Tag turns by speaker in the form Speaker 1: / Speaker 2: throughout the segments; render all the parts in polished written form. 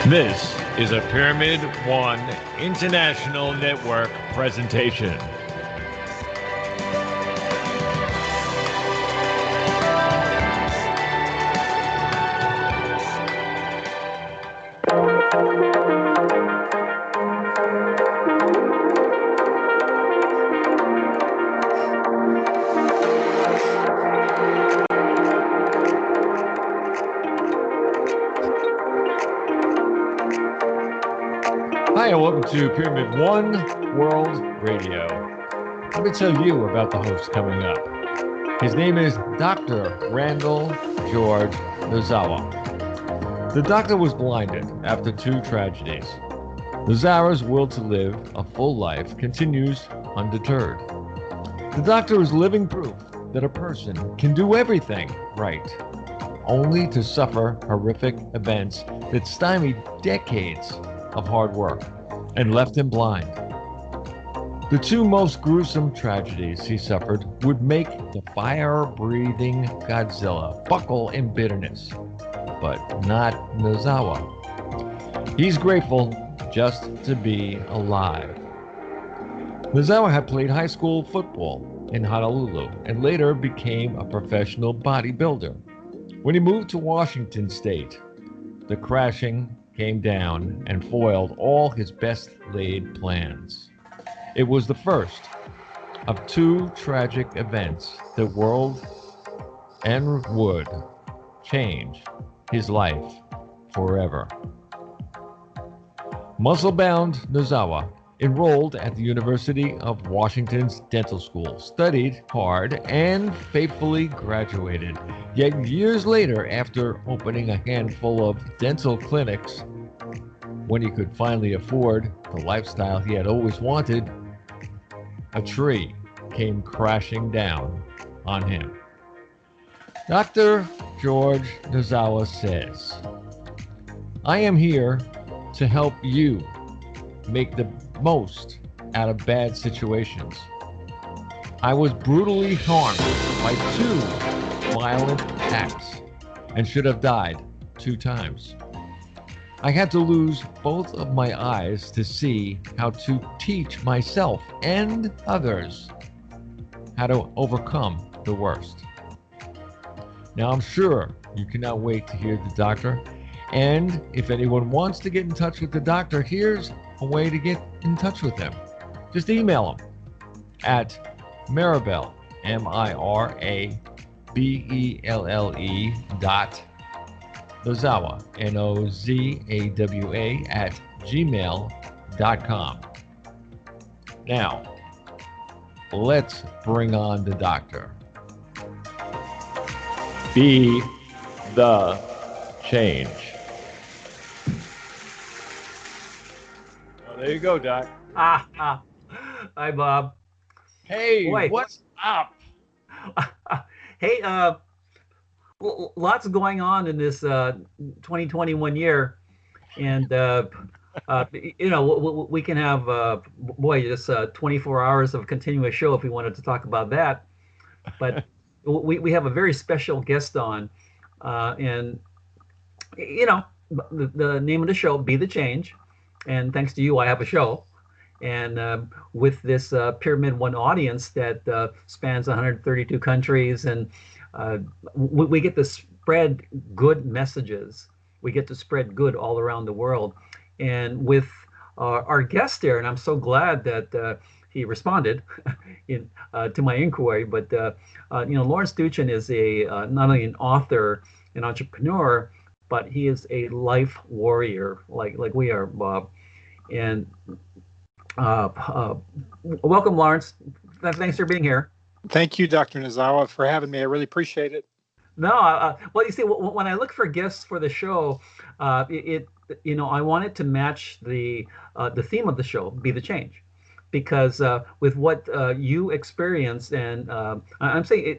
Speaker 1: This is a Pyramid One International Network presentation. Hi, and welcome to Pyramid One World Radio. Let me tell you about the host coming up. His name is Dr. Randall George Nozawa. The doctor was blinded after two tragedies. Nozawa's will to live a full life continues undeterred. The doctor is living proof that a person can do everything right, only to suffer horrific events that stymied decades of hard work and left him blind. The two most gruesome tragedies he suffered would make the fire-breathing Godzilla buckle in bitterness, but not Nozawa. He's grateful just to be alive. Nozawa had played high school football in Honolulu and later became a professional bodybuilder. When he moved to Washington State, the crashing came down and foiled all his best laid plans. It was the first of two tragic events that would change his life forever. Muscle-bound Nozawa enrolled at the University of Washington's dental school, studied hard, and faithfully graduated. Yet years later, after opening a handful of dental clinics, when he could finally afford the lifestyle he had always wanted, a tree came crashing down on him. Dr. George Nozawa says, "I am here to help you make the most out of bad situations. I was brutally harmed by two violent acts and should have died 2 times. I had to lose both of my eyes to see how to teach myself and others how to overcome the worst." Now, I'm sure you cannot wait to hear the doctor. And if anyone wants to get in touch with the doctor, here's a way to get in touch with him. Just email him at Mirabelle, Mirabelle .nozawa, Nozawa @gmail.com. Now, let's bring on the doctor. Be the change. There you go, Doc.
Speaker 2: Hi, Bob.
Speaker 1: Hey,
Speaker 2: Boy.
Speaker 1: What's up?
Speaker 2: Hey, lots going on in this 2021 year, and we can have just 24 hours of continuous show if we wanted to talk about that. But we have a very special guest on, and the name of the show, Be the Change. And thanks to you, I have a show. And with this Pyramid One audience that spans 132 countries, and we get to spread good messages. We get to spread good all around the world. And with our guest there, and I'm so glad that he responded to my inquiry. But Lawrence Doochin is not only an author, an entrepreneur, but he is a life warrior, like we are, Bob. And welcome, Lawrence. Thanks for being here.
Speaker 3: Thank you, Dr. Nozawa, for having me. I really appreciate it.
Speaker 2: No, well, you see, when I look for guests for the show, I wanted to match the theme of the show, Be the Change, because with what you experienced, and I'm saying,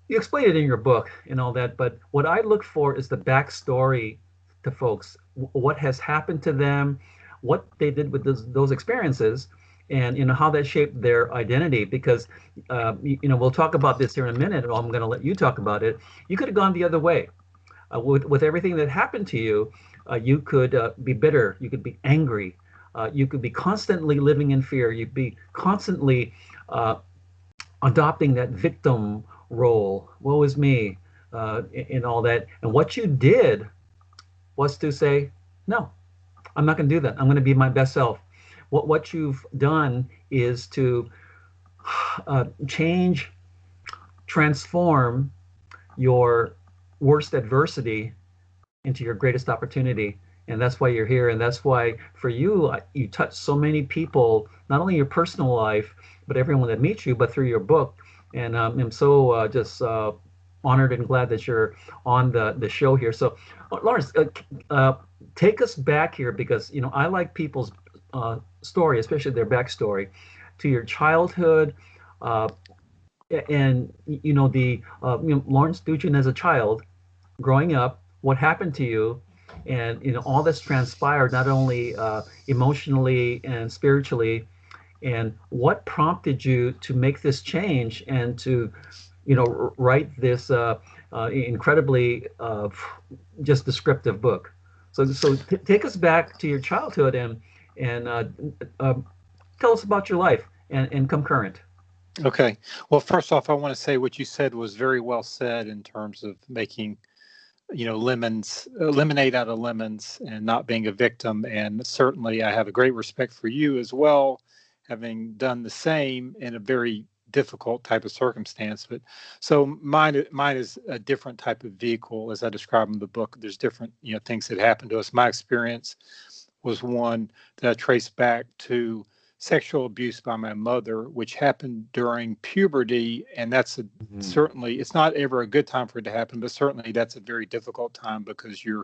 Speaker 2: you explain it in your book and all that, but what I look for is the backstory to folks, what has happened to them, what they did with those experiences, and how that shaped their identity. Because we'll talk about this here in a minute, or I'm going to let you talk about it. You could have gone the other way. with everything that happened to you, you could be bitter, you could be angry, you could be constantly living in fear, you'd be constantly adopting that victim role. Woe is me, and all that. And what you did was to say, no, I'm not going to do that. I'm going to be my best self. What you've done is to change, transform your worst adversity into your greatest opportunity. And that's why you're here. And that's why for you, you touch so many people, not only your personal life, but everyone that meets you, but through your book. And I'm so just honored and glad that you're on the show here. So, Lawrence, take us back here because, I like people's story, especially their backstory, to your childhood. And, Lawrence Doochin as a child growing up, what happened to you, and all that's transpired, not only emotionally and spiritually, and what prompted you to make this change and to write this incredibly just descriptive book. So take us back to your childhood and tell us about your life and come current.
Speaker 3: Okay. Well, first off, I want to say what you said was very well said in terms of making, lemonade out of lemons and not being a victim. And certainly I have a great respect for you as well, having done the same in a very difficult type of circumstance. But so mine is a different type of vehicle, as I describe in the book. There's different, things that happen to us. My experience was one that I traced back to sexual abuse by my mother, which happened during puberty. And that's certainly, it's not ever a good time for it to happen, but certainly that's a very difficult time because you're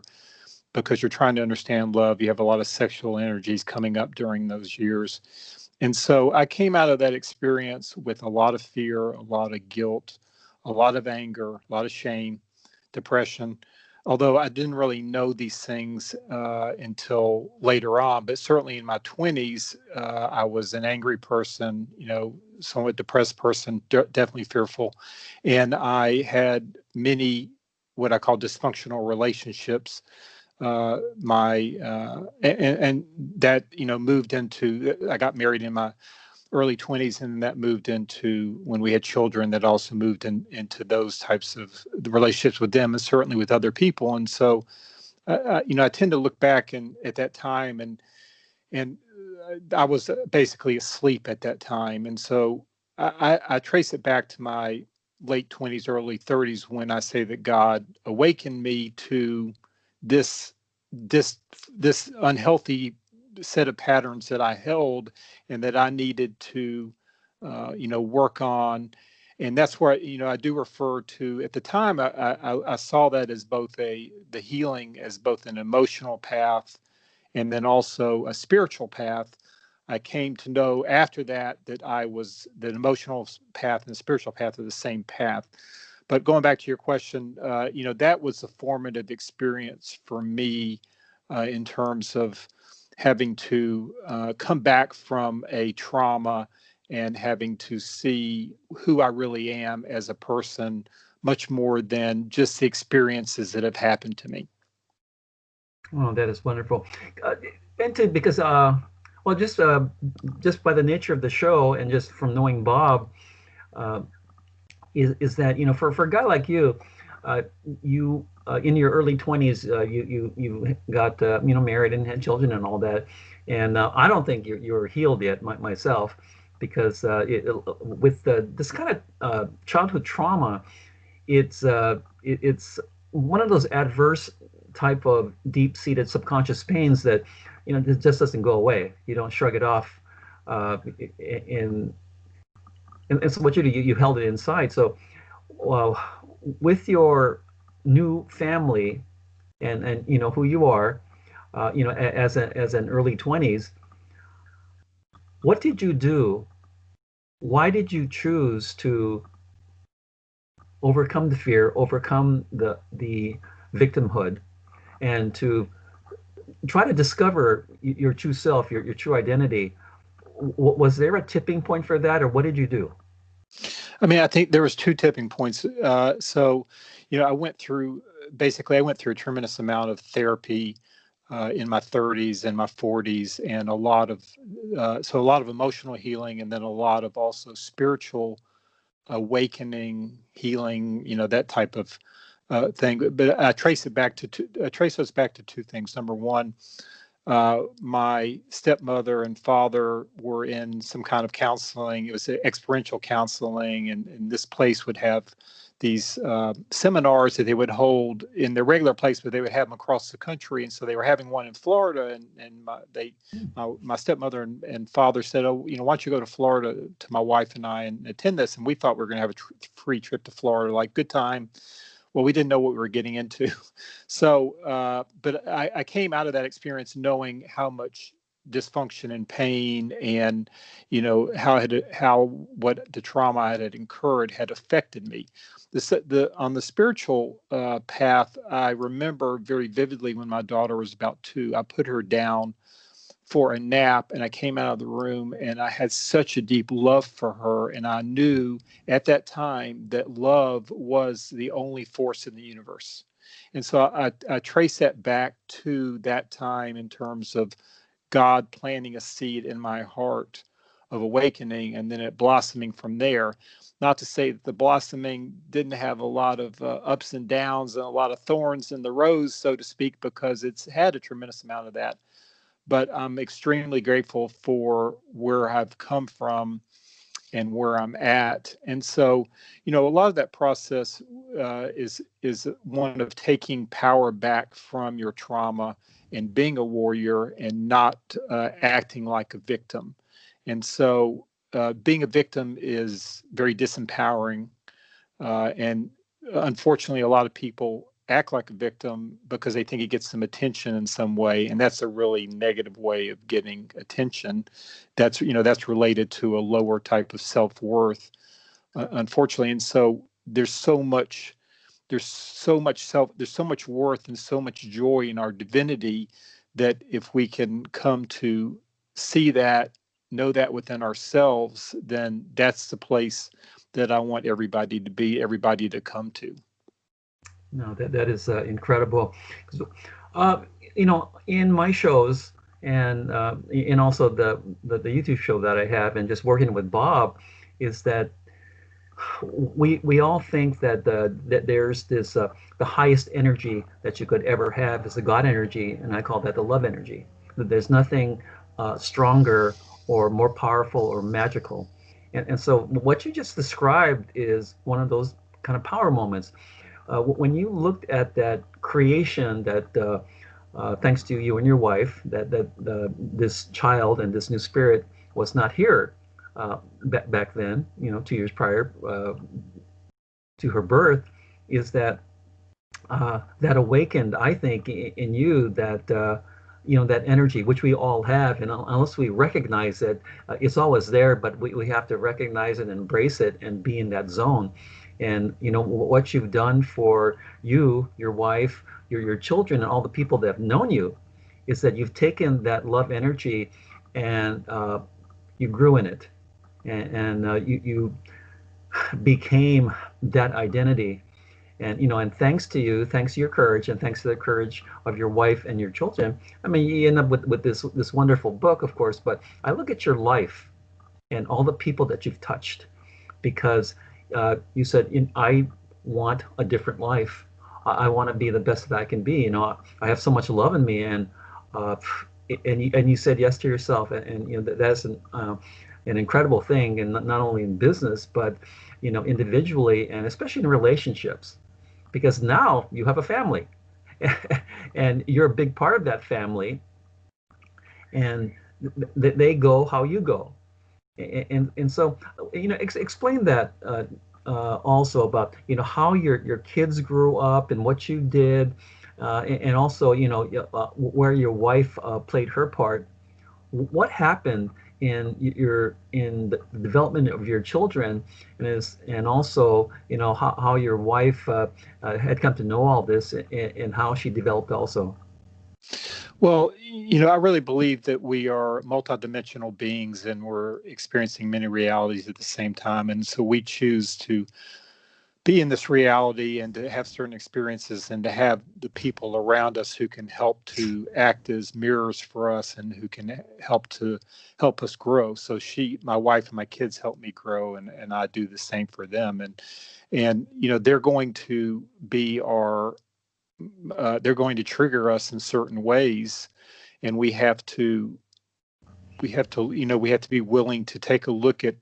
Speaker 3: trying to understand love. You have a lot of sexual energies coming up during those years. And so I came out of that experience with a lot of fear, a lot of guilt, a lot of anger, a lot of shame, depression. Although I didn't really know these things until later on, but certainly in my 20s, I was an angry person, somewhat depressed person, definitely fearful. And I had many what I call dysfunctional relationships. And that, moved into, I got married in my early 20s, and that moved into when we had children, that also moved into those types of the relationships with them and certainly with other people. And so I tend to look back at that time, and I was basically asleep at that time. And so I trace it back to my late 20s, early 30s, when I say that God awakened me to this this this unhealthy set of patterns that I held and that I needed to work on. And that's where I do refer to, at the time I saw that as both the healing as both an emotional path and then also a spiritual path. I came to know after that the emotional path and the spiritual path are the same path. But going back to your question, that was a formative experience for me in terms of having to come back from a trauma and having to see who I really am as a person, much more than just the experiences that have happened to me.
Speaker 2: Oh, that is wonderful. And because well, just by the nature of the show and just from knowing Bob, uh, is that for a guy like you, you in your early 20s, you got married and had children and all that, and I don't think you're healed yet, myself, because with this kind of childhood trauma, it's one of those adverse type of deep-seated subconscious pains that it just doesn't go away. You don't shrug it off, and so what you do, you held it inside. So, well, with your new family and who you are, as an early 20s, what did you do? Why did you choose to overcome the fear, overcome the victimhood, and to try to discover your true self, your true identity? Was there a tipping point for that, or what did you do?
Speaker 3: I mean, I think there was two tipping points. So, I went through basically I went through a tremendous amount of therapy in my 30s and my 40s, and a lot of emotional healing, and then a lot of also spiritual awakening, healing, that type of thing. But I trace us back to two things. Number one, my stepmother and father were in some kind of counseling. It was experiential counseling, and this place would have these seminars that they would hold in their regular place, but they would have them across the country. And so they were having one in Florida, and my stepmother and father said, "Oh, why don't you go to Florida to my wife and I and attend this?" And we thought we were going to have a free trip to Florida, like good time. Well, we didn't know what we were getting into. So, but I came out of that experience knowing how much dysfunction and pain and, what the trauma I had incurred had affected me. On the spiritual path, I remember very vividly when my daughter was about 2, I put her down for a nap, and I came out of the room, and I had such a deep love for her, and I knew at that time that love was the only force in the universe. And so I trace that back to that time in terms of God planting a seed in my heart of awakening, and then it blossoming from there. Not to say that the blossoming didn't have a lot of ups and downs and a lot of thorns in the rose, so to speak, because it's had a tremendous amount of that. But I'm extremely grateful for where I've come from and where I'm at. And so, a lot of that process is one of taking power back from your trauma and being a warrior and not acting like a victim. And so being a victim is very disempowering. And unfortunately, a lot of people act like a victim because they think it gets some attention in some way, and that's a really negative way of getting attention. That's related to a lower type of self-worth, unfortunately. And so there's so much worth and so much joy in our divinity that if we can come to see that, know that within ourselves, then that's the place that I want everybody to come to.
Speaker 2: No, that is incredible. In my shows and also the YouTube show that I have, and just working with Bob, is that we all think that there's this the highest energy that you could ever have is the God energy, and I call that the love energy. That there's nothing stronger or more powerful or magical. And so what you just described is one of those kind of power moments. When you looked at that creation that thanks to you and your wife, that this child and this new spirit was not here back then, 2 years prior to her birth, is that that awakened, I think, in you that that energy which we all have, and unless we recognize it, it's always there, but we have to recognize it and embrace it and be in that zone. And what you've done for you, your wife, your children, and all the people that have known you, is that you've taken that love energy and you grew in it, and you became that identity. And thanks to you, thanks to your courage, and thanks to the courage of your wife and your children, I mean, you end up with this wonderful book, of course. But I look at your life and all the people that you've touched, because you said, I want a different life. I want to be the best that I can be. I have so much love in me, and you said yes to yourself, and that's an incredible thing, and not only in business, but individually, and especially in relationships, because now you have a family, and you're a big part of that family, and they go how you go. And so explain that also about how your kids grew up and what you did, and also where your wife played her part. What happened in the development of your children, and also how your wife had come to know all this, and how she developed also.
Speaker 3: Well, I really believe that we are multidimensional beings, and we're experiencing many realities at the same time. And so we choose to be in this reality and to have certain experiences and to have the people around us who can help to act as mirrors for us and who can help us grow. So my wife and my kids help me grow, and I do the same for them. And they're going to be they're going to trigger us in certain ways, and we have to be willing to take a look at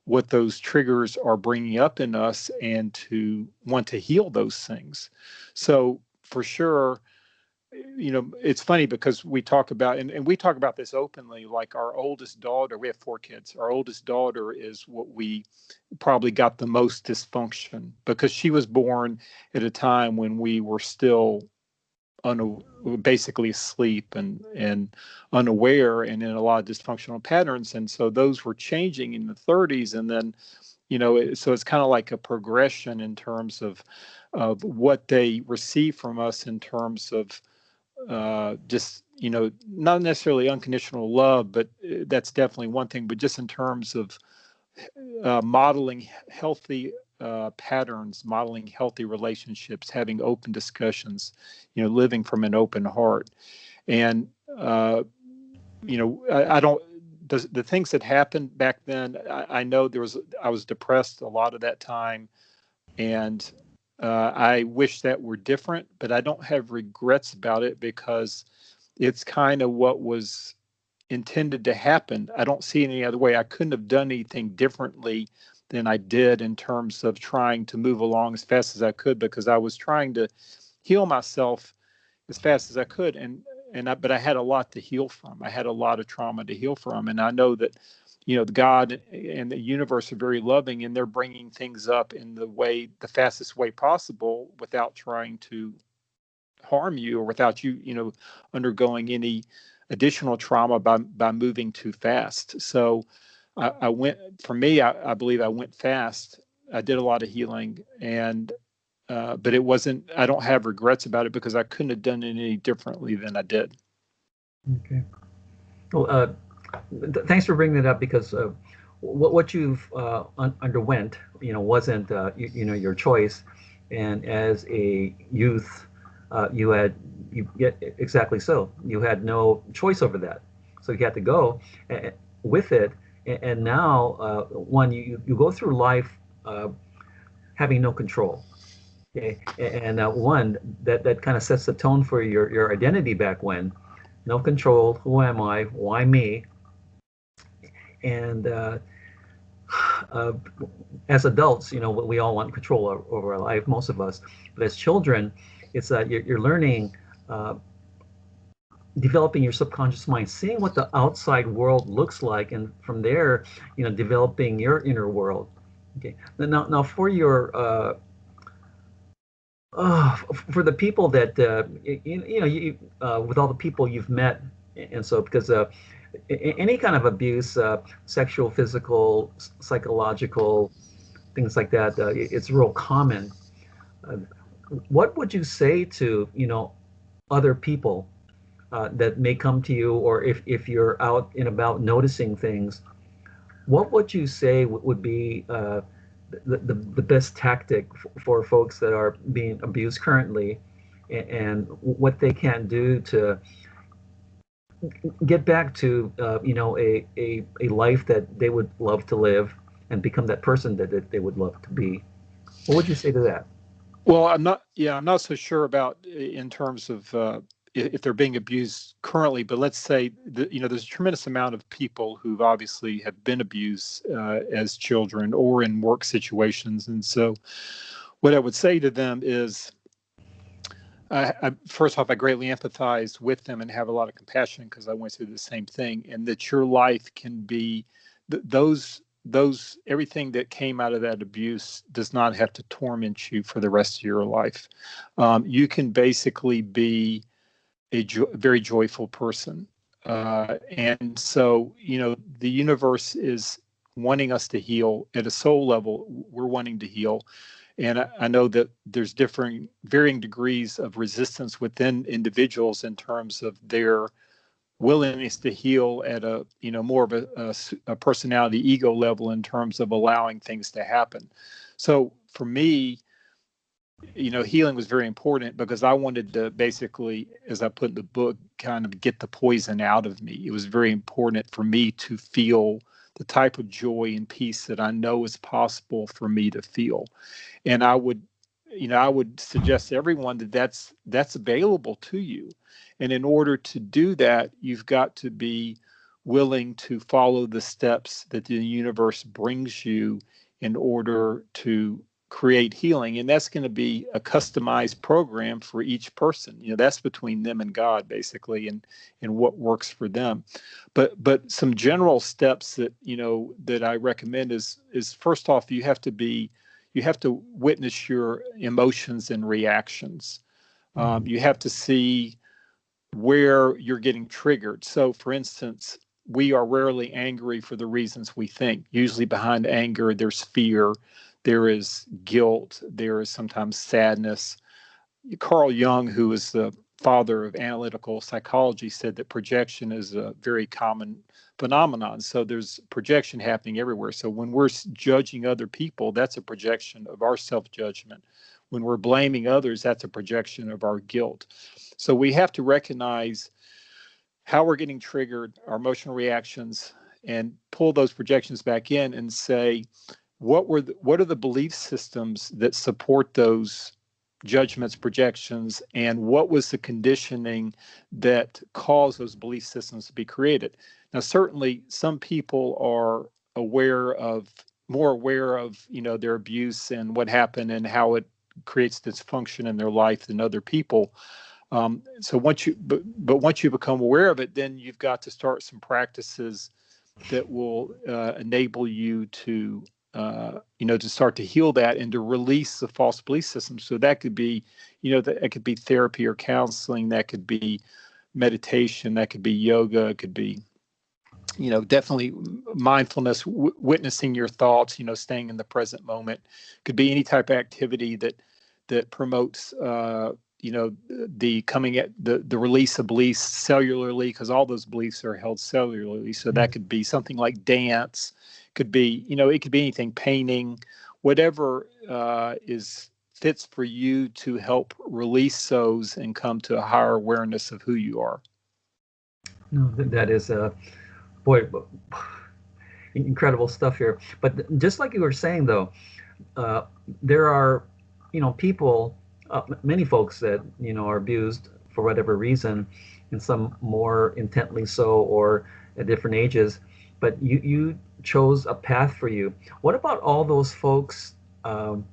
Speaker 3: what those triggers are bringing up in us and to want to heal those things. So for sure, it's funny because we talk about, and we talk about this openly, like our oldest daughter, we have 4 kids. Our oldest daughter is what we probably got the most dysfunction, because she was born at a time when we were still basically asleep and unaware and in a lot of dysfunctional patterns. And so those were changing in the 30s. And then, so it's kind of like a progression in terms of what they receive from us in terms of just, not necessarily unconditional love, but that's definitely one thing, but just in terms of modeling healthy patterns, modeling healthy relationships, having open discussions, living from an open heart. And, I don't, the things that happened back then, I know I was depressed a lot of that time. And I wish that were different, but I don't have regrets about it because it's kind of what was intended to happen. I don't see any other way. I couldn't have done anything differently than I did in terms of trying to move along as fast as I could, because I was trying to heal myself as fast as I could. But I had a lot to heal from. I had a lot of trauma to heal from. And I know that, God and the universe are very loving, and they're bringing things up in the fastest way possible without trying to harm you or without you, undergoing any additional trauma by moving too fast. So I believe I went fast. I did a lot of healing, but it wasn't, I don't have regrets about it because I couldn't have done it any differently than I did.
Speaker 2: Okay. Well, thanks for bringing that up, because what you've underwent, wasn't your choice, and as a youth, exactly so. You had no choice over that, so you had to go with it. And now, you go through life having no control. Okay, and one that kind of sets the tone for your identity back when. No control. Who am I? Why me? And as adults, we all want control over our life, most of us. But as children, it's that you're learning, developing your subconscious mind, seeing what the outside world looks like, and from there, developing your inner world. Okay. Now for your for the people that with all the people you've met, and so, because any kind of abuse, sexual, physical, psychological, things like that, it's real common. What would you say to other people that may come to you, or if you're out and about noticing things, what would you say would be the best tactic for folks that are being abused currently, and what they can do to get back to a life that they would love to live and become that person that they would love to be? What would you say to that?
Speaker 3: Well, I'm not so sure about in terms of if they're being abused currently, but let's say there's a tremendous amount of people who've obviously have been abused as children or in work situations. And so what I would say to them is, first off, I greatly empathize with them and have a lot of compassion because I went through the same thing, and that your life can be those everything that came out of that abuse does not have to torment you for the rest of your life. You can basically be a very joyful person. And so, the universe is wanting us to heal at a soul level. We're wanting to heal. And I know that there's varying degrees of resistance within individuals in terms of their willingness to heal at a more of a personality ego level in terms of allowing things to happen. So for me, healing was very important because I wanted to basically, as I put in the book, kind of get the poison out of me. It was very important for me to feel the type of joy and peace that I know is possible for me to feel. And I would suggest to everyone that that's available to you. And in order to do that, you've got to be willing to follow the steps that the universe brings you in order to create healing. And that's going to be a customized program for each person. That's between them and God, basically, and what works for them. But some general steps that that I recommend is first off, you have to witness your emotions and reactions. You have to see where you're getting triggered. So, for instance, we are rarely angry for the reasons we think. Usually behind anger, there's fear, there is guilt, there is sometimes sadness. Carl Jung, who is the father of analytical psychology, said that projection is a very common phenomenon. So there's projection happening everywhere. So when we're judging other people, that's a projection of our self-judgment. When we're blaming others, that's a projection of our guilt. So we have to recognize how we're getting triggered, our emotional reactions, and pull those projections back in and say, what are the belief systems that support those judgments, projections, and what was the conditioning that caused those belief systems to be created? Now, certainly some people are more aware of their abuse and what happened and how it creates dysfunction in their life than other people. So once you become aware of it, then you've got to start some practices that will enable you to to start to heal that and to release the false belief system. So that could be, it could be therapy or counseling, that could be meditation, that could be yoga, it could be, definitely mindfulness, witnessing your thoughts, staying in the present moment. Could be any type of activity that promotes, the coming at the release of beliefs cellularly, because all those beliefs are held cellularly. So that could be something like dance, could be, it could be anything, painting, whatever fits for you to help release those and come to a higher awareness of who you are.
Speaker 2: No, that is boy, incredible stuff here. But just like you were saying, though, there are, people, many folks that are abused for whatever reason, and some more intently so, or at different ages. But you chose a path for you. What about all those folks? And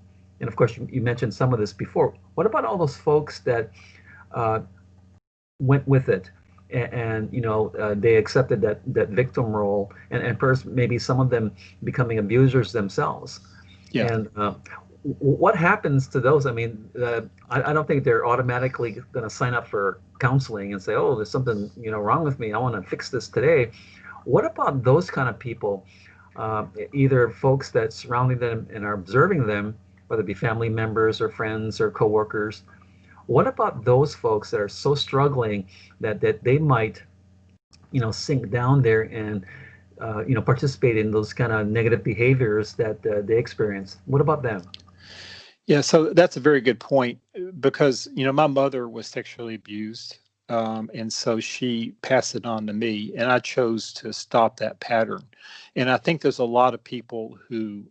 Speaker 2: of course, you mentioned some of this before. What about all those folks that went with it? And they accepted that victim role, and first maybe some of them becoming abusers themselves.
Speaker 3: Yeah.
Speaker 2: And what happens to those? I mean, I don't think they're automatically going to sign up for counseling and say, "Oh, there's something wrong with me. I want to fix this today." What about those kind of people? Either folks that surrounding them and are observing them, whether it be family members or friends or coworkers. What about those folks that are so struggling that they might, sink down there and, participate in those kind of negative behaviors that they experience? What about them?
Speaker 3: Yeah, so that's a very good point, because my mother was sexually abused, and so she passed it on to me, and I chose to stop that pattern. And I think there's a lot of people who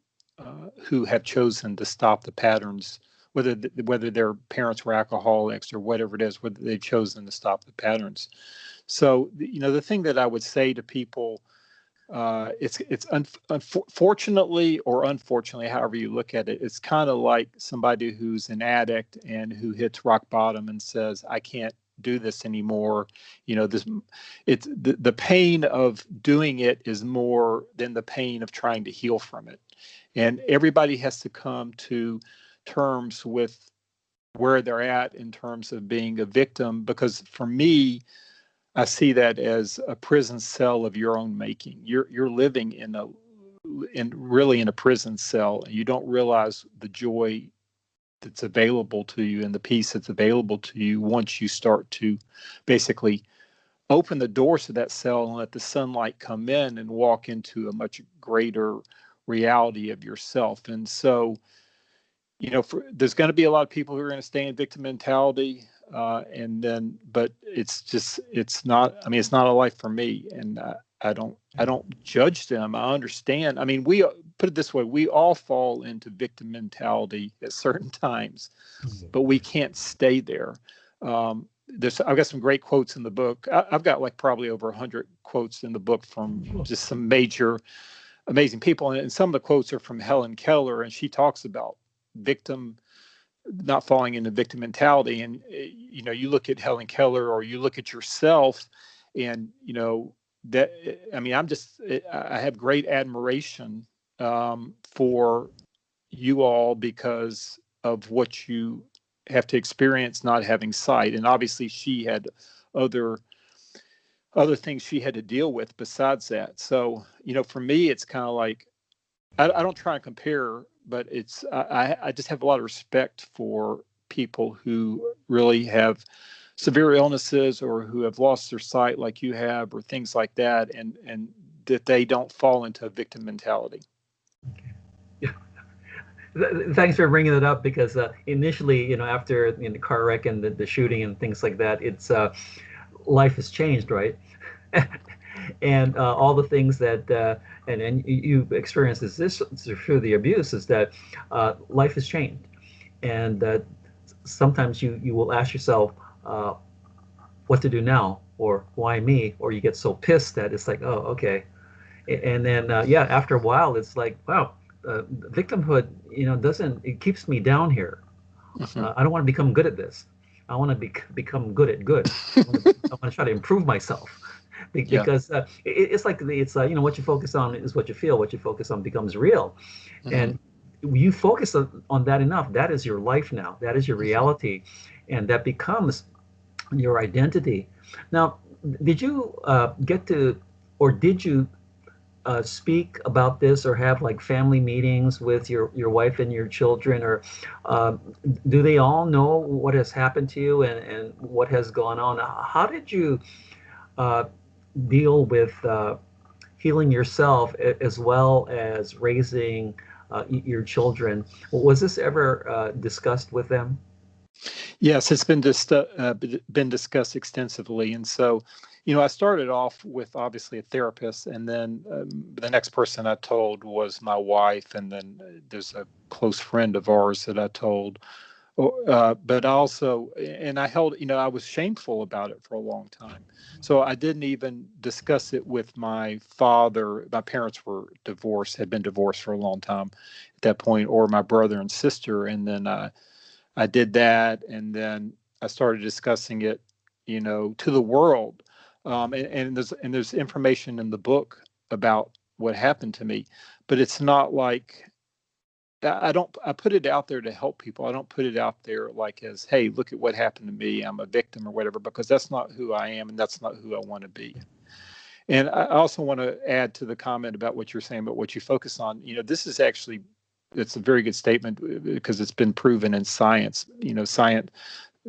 Speaker 3: have chosen to stop the patterns, whether their parents were alcoholics or whatever it is, whether they've chosen to stop the patterns. So the thing that I would say to people, fortunately or unfortunately, however you look at it, it's kind of like somebody who's an addict and who hits rock bottom and says, "I can't do this anymore." It's the pain of doing it is more than the pain of trying to heal from it. And everybody has to come to terms with where they're at in terms of being a victim, because for me, I see that as a prison cell of your own making. You're living really in a prison cell, and you don't realize the joy that's available to you and the peace that's available to you once you start to basically open the doors to that cell and let the sunlight come in and walk into a much greater reality of yourself. And so, there's going to be a lot of people who are going to stay in victim mentality, but it's not. I mean, it's not a life for me, and I don't judge them. I understand. I mean, we put it this way: we all fall into victim mentality at certain times, but we can't stay there. I've got some great quotes in the book. I've got like probably over 100 quotes in the book from just some major, amazing people, and some of the quotes are from Helen Keller, and she talks about not falling into victim mentality. And you look at Helen Keller, or you look at yourself, and that, I mean, I have great admiration for you all because of what you have to experience not having sight. And obviously she had other things she had to deal with besides that. So for me, it's kind of like, I don't try and compare, but I just have a lot of respect for people who really have severe illnesses, or who have lost their sight like you have, or things like that, and that they don't fall into a victim mentality.
Speaker 2: Yeah. Thanks for bringing it up, because initially, after the car wreck and the shooting and things like that, it's life has changed, right? And all the things that and you experienced this through the abuse, is that life has changed, and sometimes you will ask yourself what to do now, or why me, or you get so pissed that it's like, oh, okay. And then after a while, it's like, wow, victimhood it keeps me down here. I don't want to become good at this. I want to become good at good. I want to try to improve myself. Because it's like what you focus on is what you feel. What you focus on becomes real. And you focus on that enough, that is your life now. That is your reality, and that becomes your identity. Now, did you did you speak about this, or have like family meetings with your wife and your children, or do they all know what has happened to you and what has gone on? How did you deal with healing yourself as well as raising your children? Was this ever discussed with them?
Speaker 3: Yes, it's been discussed extensively. And so, I started off with obviously a therapist, and then the next person I told was my wife, and then there's a close friend of ours that I told. But also, and I was shameful about it for a long time. So I didn't even discuss it with my father. My parents were divorced, had been divorced for a long time at that point, or my brother and sister. And then I did that, and then I started discussing it, to the world. And there's information in the book about what happened to me, but it's not like, I put it out there to help people. I don't put it out there like as, hey, look at what happened to me, I'm a victim or whatever, because that's not who I am, and that's not who I want to be. And I also want to add to the comment about what you're saying about what you focus on. This is actually, it's a very good statement, because it's been proven in science.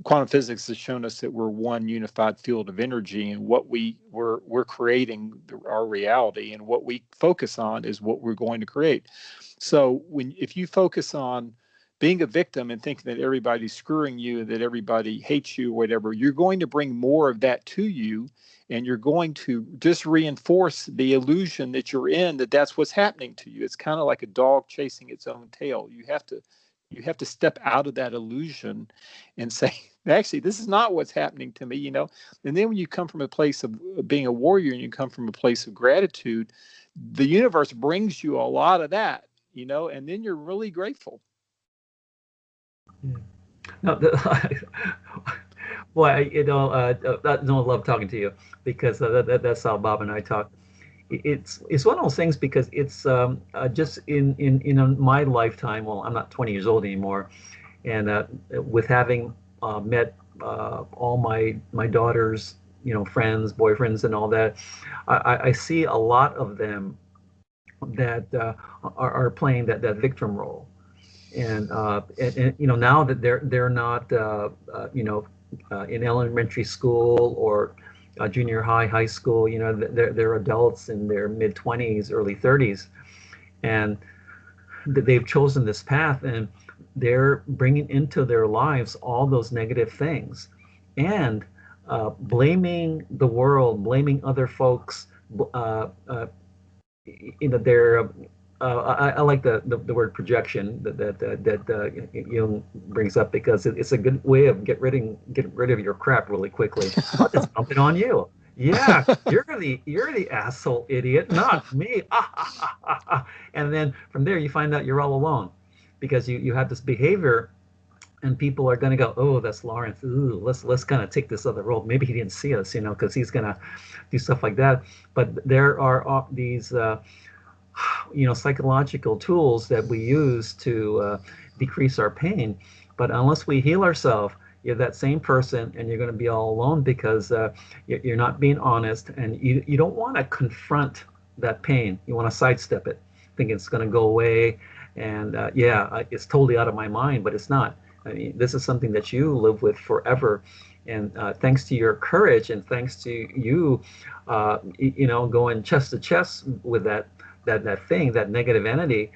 Speaker 3: Quantum physics has shown us that we're one unified field of energy, and we're creating our reality, and what we focus on is what we're going to create. So if you focus on being a victim and thinking that everybody's screwing you, that everybody hates you, whatever, you're going to bring more of that to you, and you're going to just reinforce the illusion that you're in, that that's what's happening to you. It's kind of like a dog chasing its own tail. You have to step out of that illusion and say, actually, this is not what's happening to me, And then when you come from a place of being a warrior, and you come from a place of gratitude, the universe brings you a lot of that, and then you're really grateful.
Speaker 2: Yeah. No, well, I love talking to you, because that's how Bob and I talk. It's one of those things, because it's just in my lifetime. Well, I'm not 20 years old anymore, and with having met all my daughter's friends, boyfriends, and all that, I see a lot of them that are playing that victim role, and now that they're not in elementary school, or junior high school, they're adults in their mid-20s, early 30s, and they've chosen this path, and they're bringing into their lives all those negative things, and blaming the world, blaming other folks. Uh, uh, they're I like the word projection that Jung brings up, because it's a good way of get rid of your crap really quickly. I'll just dump it on you. Yeah, you're the asshole idiot, not me. And then from there you find out you're all alone, because you have this behavior, and people are going to go, oh, that's Lawrence. Ooh, let's kind of take this other road. Maybe he didn't see us, because he's going to do stuff like that. But there are these psychological tools that we use to decrease our pain. But unless we heal ourselves, you're that same person, and you're going to be all alone, because you're not being honest, and you don't want to confront that pain. You want to sidestep it, think it's going to go away, and it's totally out of my mind, but it's not. I mean, this is something that you live with forever. And thanks to your courage, and thanks to you, going chest to chest with that negative entity,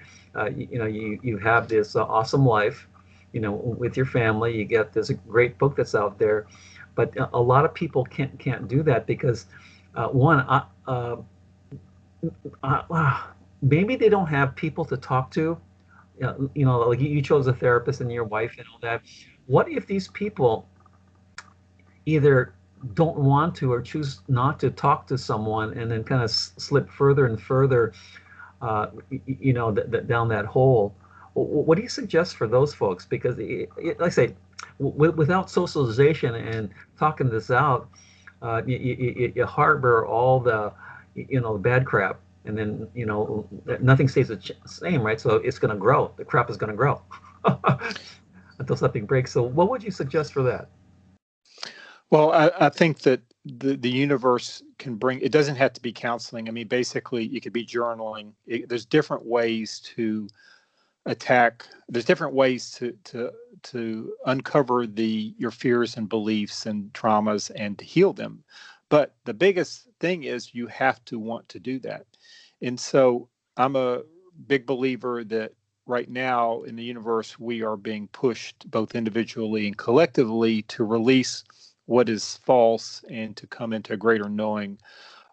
Speaker 2: you have this awesome life, with your family. You get this great book that's out there, but a lot of people can't do that, because one, maybe they don't have people to talk to. Like you chose a therapist and your wife and all that. What if these people either don't want to, or choose not to talk to someone, and then kind of slip further and further, down that hole? What do you suggest for those folks? Because, like I say, without socialization and talking this out, you harbor all the, the bad crap, and then nothing stays the same, right? So it's going to grow. The crap is going to grow until something breaks. So, what would you suggest for that?
Speaker 3: Well, I think that the universe can bring, it doesn't have to be counseling. I mean, basically, it could be journaling. There's different ways to attack. There's different ways to uncover your fears and beliefs and traumas, and to heal them. But the biggest thing is you have to want to do that. And so I'm a big believer that right now in the universe, we are being pushed both individually and collectively to release what is false, and to come into a greater knowing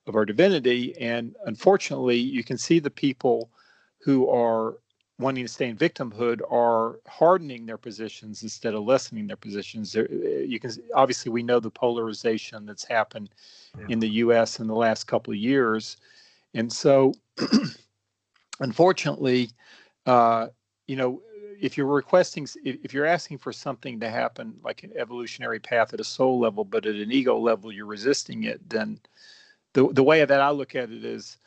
Speaker 3: of our divinity. And unfortunately, you can see the people who are wanting to stay in victimhood are hardening their positions instead of lessening their positions. You can obviously, we know the polarization that's happened in the U.S. in the last couple of years, and so unfortunately, if you're asking for something to happen, like an evolutionary path at a soul level, but at an ego level, you're resisting it, then the way that I look at it is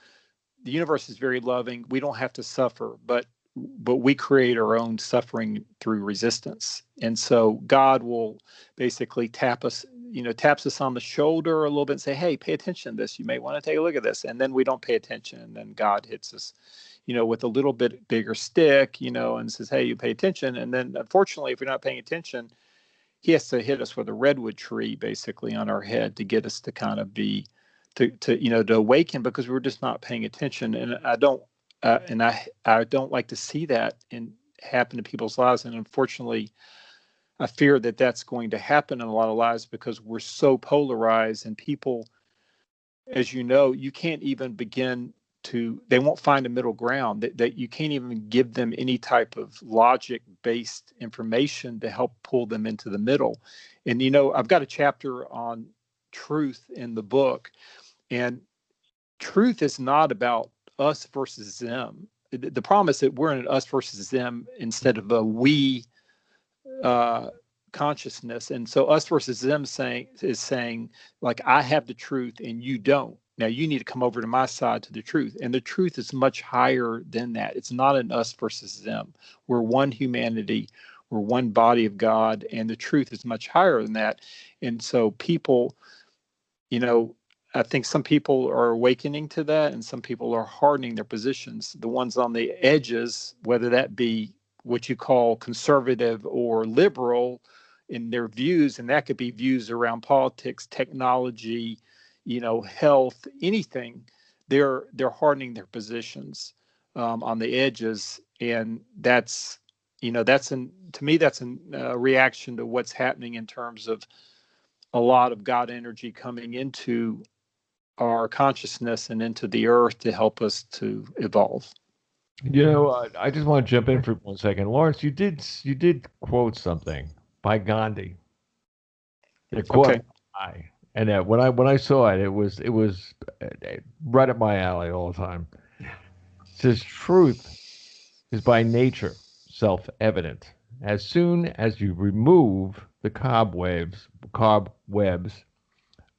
Speaker 3: the universe is very loving. We don't have to suffer, but we create our own suffering through resistance. And so God will basically taps us on the shoulder a little bit and say, hey, pay attention to this. You may want to take a look at this. And then we don't pay attention. And then God hits us, with a little bit bigger stick, and says, hey, you pay attention. And then unfortunately, if you're not paying attention, he has to hit us with a redwood tree basically on our head to get us to kind of be, to awaken, because we're just not paying attention. And I don't like to see that happen to people's lives. And unfortunately, I fear that that's going to happen in a lot of lives, because we're so polarized, and people, as you can't even begin they won't find a middle ground, that you can't even give them any type of logic-based information to help pull them into the middle. And, I've got a chapter on truth in the book, and truth is not about us versus them. The problem is that we're in an us versus them instead of a we consciousness. And so us versus them is saying, like, I have the truth and you don't. Now you need to come over to my side to the truth. And the truth is much higher than that. It's not an us versus them. We're one humanity. We're one body of God. And the truth is much higher than that. And so people, I think some people are awakening to that, and some people are hardening their positions. The ones on the edges, whether that be what you call conservative or liberal in their views, and that could be views around politics, technology, health, anything, they're hardening their positions on the edges, and that's to me, that's a reaction to what's happening in terms of a lot of God energy coming into our consciousness and into the earth to help us to evolve.
Speaker 1: I just want to jump in for 1 second. Lawrence, you did quote something by Gandhi that caught
Speaker 3: Okay.
Speaker 1: my eye, and that when I saw it, it was right up my alley all the time. It says truth is by nature self-evident. As soon as you remove the cobwebs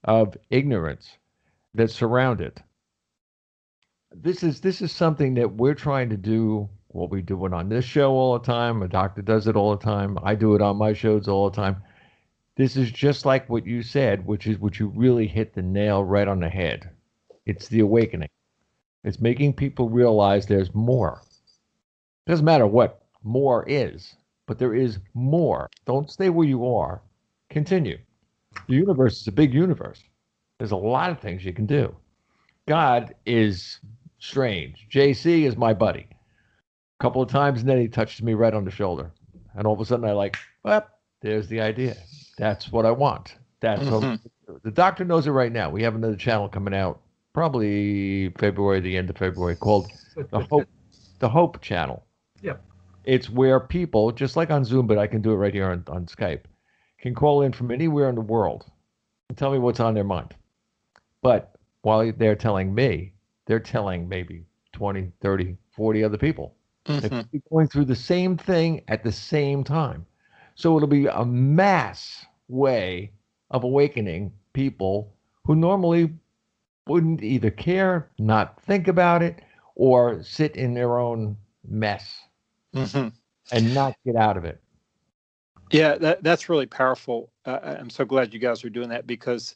Speaker 1: of ignorance that surround it. This is something that we're trying to do. What we do it on this show all the time. A doctor does it all the time. I do it on my shows all the time. This is just like what you said, which is what you really hit the nail right on the head. It's the awakening. It's making people realize there's more. It doesn't matter what more is, but there is more. Don't stay where you are. Continue. The universe is a big universe. There's a lot of things you can do. God is strange. JC is my buddy. A couple of times, and then he touches me right on the shoulder. And all of a sudden, well, there's the idea. That's what I want. That's what the doctor knows it right now. We have another channel coming out probably February, the end of February, called the Hope Channel.
Speaker 2: Yep.
Speaker 1: It's where people, just like on Zoom, but I can do it right here on Skype, can call in from anywhere in the world and tell me what's on their mind. But while they're telling me, they're telling maybe 20, 30, 40 other people. They could be going through the same thing at the same time. So it'll be a mass way of awakening people who normally wouldn't either care, not think about it, or sit in their own mess and not get out of it.
Speaker 3: Yeah, that's really powerful. I'm so glad you guys are doing that because,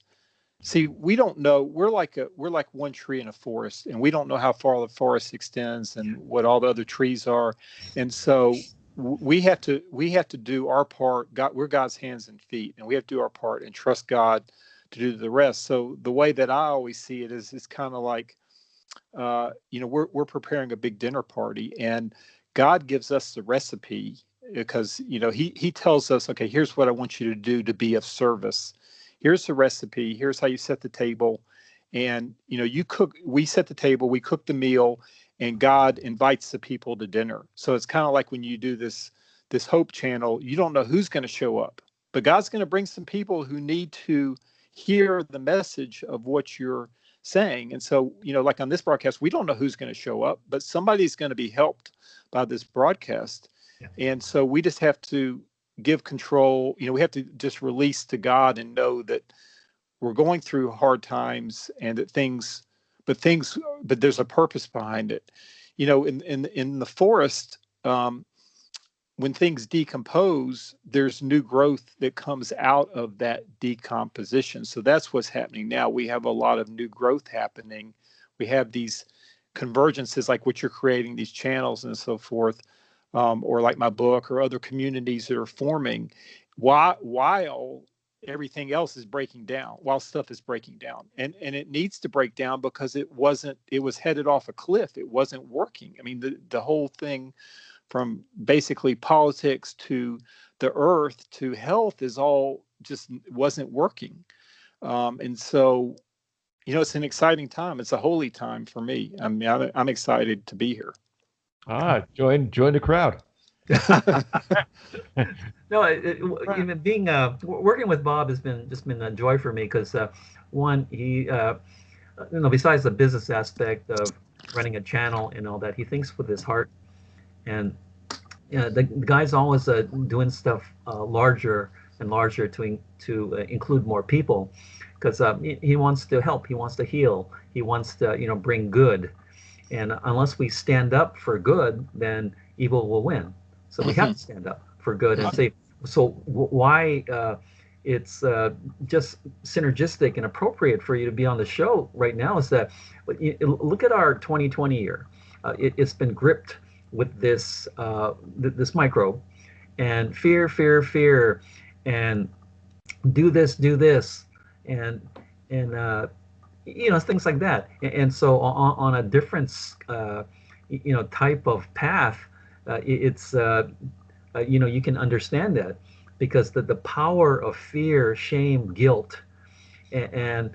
Speaker 3: see, we don't know. We're like one tree in a forest, and we don't know how far the forest extends and what all the other trees are, and so we have to do our part. We're God's hands and feet, and we have to do our part and trust God to do the rest. So the way that I always see it is it's kind of like, we're preparing a big dinner party, and God gives us the recipe because he tells us, okay, here's what I want you to do to be of service. Here's the recipe. Here's how you set the table. And, we set the table, we cook the meal, and God invites the people to dinner. So it's kind of like when you do this Hope channel, you don't know who's going to show up, but God's going to bring some people who need to hear the message of what you're saying. And so, like on this broadcast, we don't know who's going to show up, but somebody's going to be helped by this broadcast. Yeah. And so we just have to give control. We have to just release to God and know that we're going through hard times and that but there's a purpose behind it. In the forest, when things decompose, there's new growth that comes out of that decomposition. So that's what's happening now. We have a lot of new growth happening. We have these convergences like what you're creating, these channels and so forth. Or like my book or other communities that are forming while everything else is breaking down, while stuff is breaking down. And it needs to break down because it was headed off a cliff. It wasn't working. I mean, the whole thing from basically politics to the earth to health is all just wasn't working. And so, it's an exciting time. It's a holy time for me. I mean, I'm excited to be here.
Speaker 1: Join the crowd.
Speaker 2: No, even being working with Bob has been a joy for me because one, he besides the business aspect of running a channel and all that, he thinks with his heart, and the guy's always doing stuff larger and larger to include more people because he wants to help, he wants to heal, he wants to bring good. And unless we stand up for good, then evil will win. So we have to stand up for good and say, so why it's just synergistic and appropriate for you to be on the show right now is that look at our 2020 year. It's been gripped with this microbe and fear, and do this, and things like that. And so on a different, type of path, it's you can understand that, because the power of fear, shame, guilt, and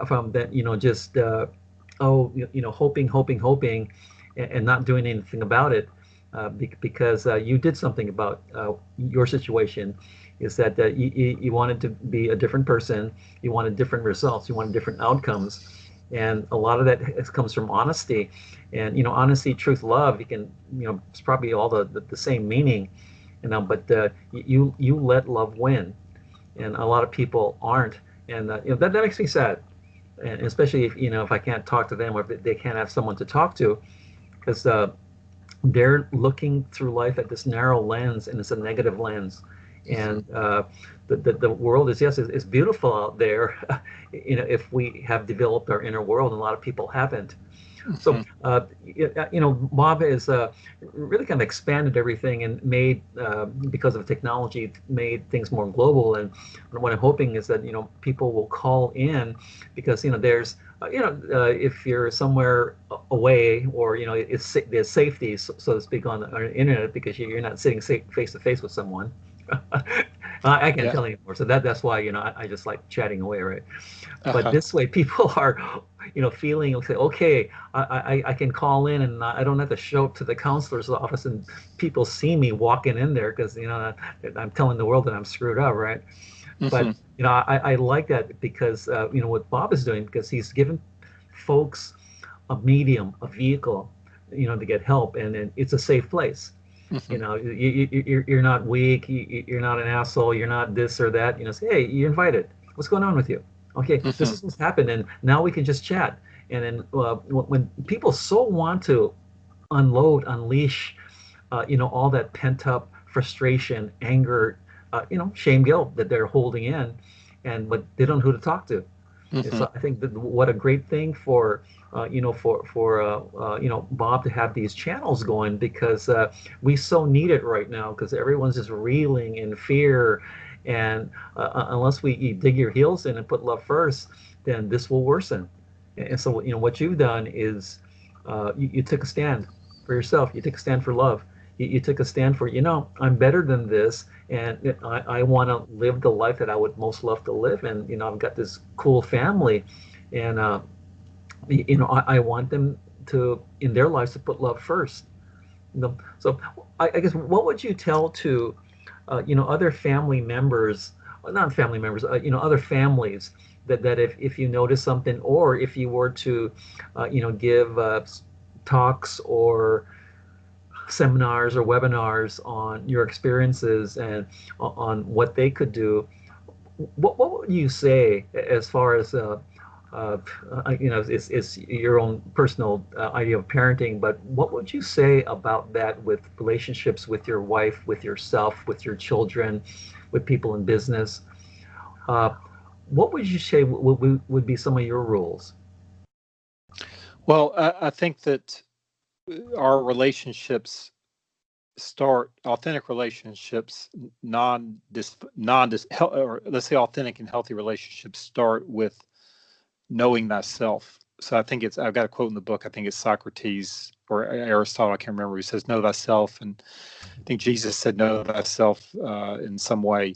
Speaker 2: from that, just hoping, and not doing anything about it, because you did something about your situation, is that you wanted to be a different person, you wanted different results, you wanted different outcomes, and a lot of that comes from honesty, and honesty, truth, love. You can, it's probably all the same meaning, but you let love win, and a lot of people aren't, and that makes me sad, and especially if I can't talk to them, or if they can't have someone to talk to, because they're looking through life at this narrow lens, and it's a negative lens, and the world is, yes, it's beautiful out there, if we have developed our inner world, and a lot of people haven't. So, Bob has really kind of expanded everything, and made, because of technology, made things more global. And what I'm hoping is that, people will call in, because, there's, if you're somewhere away, or, there's safety, so to speak, on the internet, because you're not sitting face to face with someone. I can't tell anymore. So that's why, I just like chatting away, right? But this way, people are, feeling, okay, I can call in, and I don't have to show up to the counselor's office, and people see me walking in there, because, I'm telling the world that I'm screwed up, right? But, I like that, because, what Bob is doing, because he's given folks a medium, a vehicle, to get help, and it's a safe place. You're not weak, you're not an asshole, you're not this or that. Say, hey, you're invited. What's going on with you? Okay, this is what's happened, and now we can just chat. And then when people so want to unleash, all that pent up frustration, anger, shame, guilt that they're holding in, but they don't know who to talk to. So I think that what a great thing for Bob to have these channels going, because we so need it right now, because everyone's just reeling in fear, and unless you dig your heels in and put love first, then this will worsen. And so what you've done is, you took a stand for yourself, you took a stand for love, you took a stand for, I'm better than this, and I want to live the life that I would most love to live, and I've got this cool family, and I want them to, in their lives, to put love first. So I guess, what would you tell to other family members, not family members, other families, that if you notice something, or if you were to give talks, or seminars, or webinars on your experiences, and on what they could do, what would you say, as far as it's your own personal idea of parenting, but what would you say about that, with relationships with your wife, with yourself, with your children, with people in business? What would you say would be some of your rules?
Speaker 3: Well, I think that our relationships authentic relationships, or let's say authentic and healthy relationships, start with knowing thyself. So I think I've got a quote in the book, I think it's Socrates or Aristotle, I can't remember, who says, know thyself. And I think Jesus said, know thyself in some way.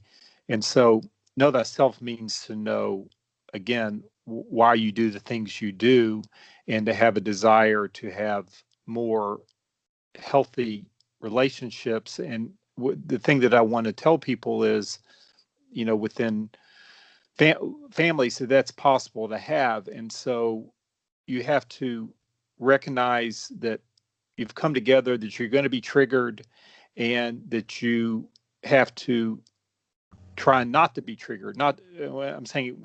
Speaker 3: And so know thyself means to know, again, why you do the things you do, and to have a desire to have more healthy relationships. And the thing that I want to tell people is, within families, so that's possible to have. And so you have to recognize that you've come together, that you're going to be triggered, and that you have to try not to be triggered. Not, I'm saying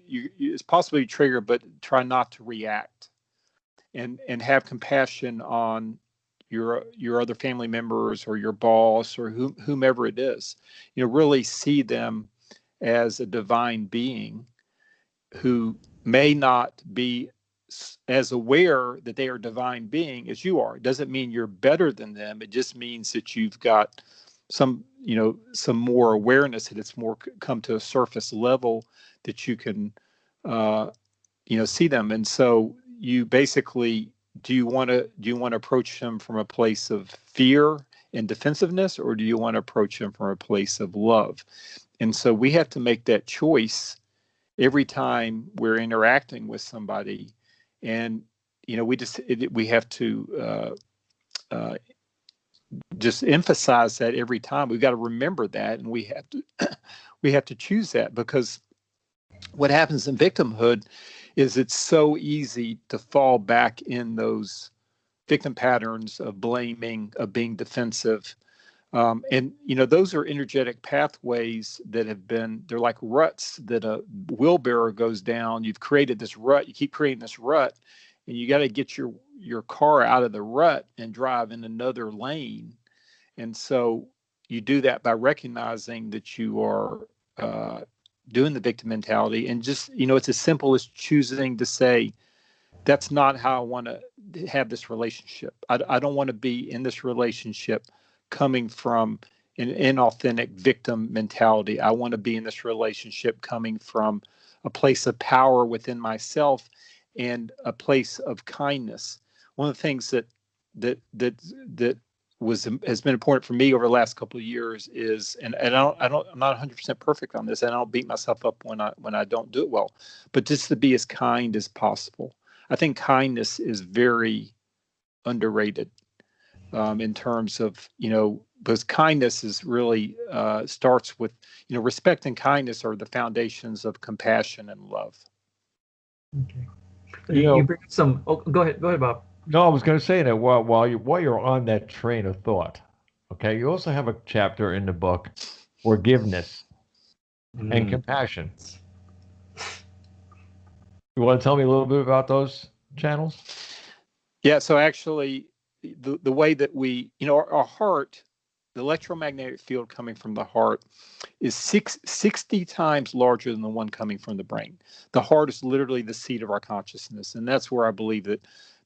Speaker 3: it's possibly triggered, but try not to react, and have compassion on your other family members, or your boss, or whomever it is. Really see them as a divine being who may not be as aware that they are a divine being as you are. It doesn't mean you're better than them. It just means that you've got some more awareness, that it's more come to a surface level, that you can, see them. And so you basically, do you want to approach them from a place of fear in defensiveness, or do you want to approach them from a place of love? And so we have to make that choice every time we're interacting with somebody. And, we have to just emphasize that every time. We've got to remember that, and we have to choose that, because what happens in victimhood is it's so easy to fall back in those victim patterns of blaming, of being defensive. And those are energetic pathways that they're like ruts that a wheelbarrow goes down. You've created this rut, you keep creating this rut, and you got to get your car out of the rut and drive in another lane. And so you do that by recognizing that you are doing the victim mentality. And just, it's as simple as choosing to say, that's not how I want to have this relationship. I don't want to be in this relationship coming from an inauthentic victim mentality. I want to be in this relationship coming from a place of power within myself and a place of kindness. One of the things that has been important for me over the last couple of years is, and I'm not 100% perfect on this, and I don't beat myself up when I don't do it well, but just to be as kind as possible. I think kindness is very underrated in terms of, because kindness is really starts with, respect and kindness are the foundations of compassion and love.
Speaker 2: Okay. You bring up some. Oh, go ahead, Bob.
Speaker 1: No, I was going to say that while you're on that train of thought, okay, you also have a chapter in the book, forgiveness and compassion. You want to tell me a little bit about those channels?
Speaker 3: Yeah. So actually, the way that we, our heart, the electromagnetic field coming from the heart is 60 times larger than the one coming from the brain. The heart is literally the seat of our consciousness, and that's where I believe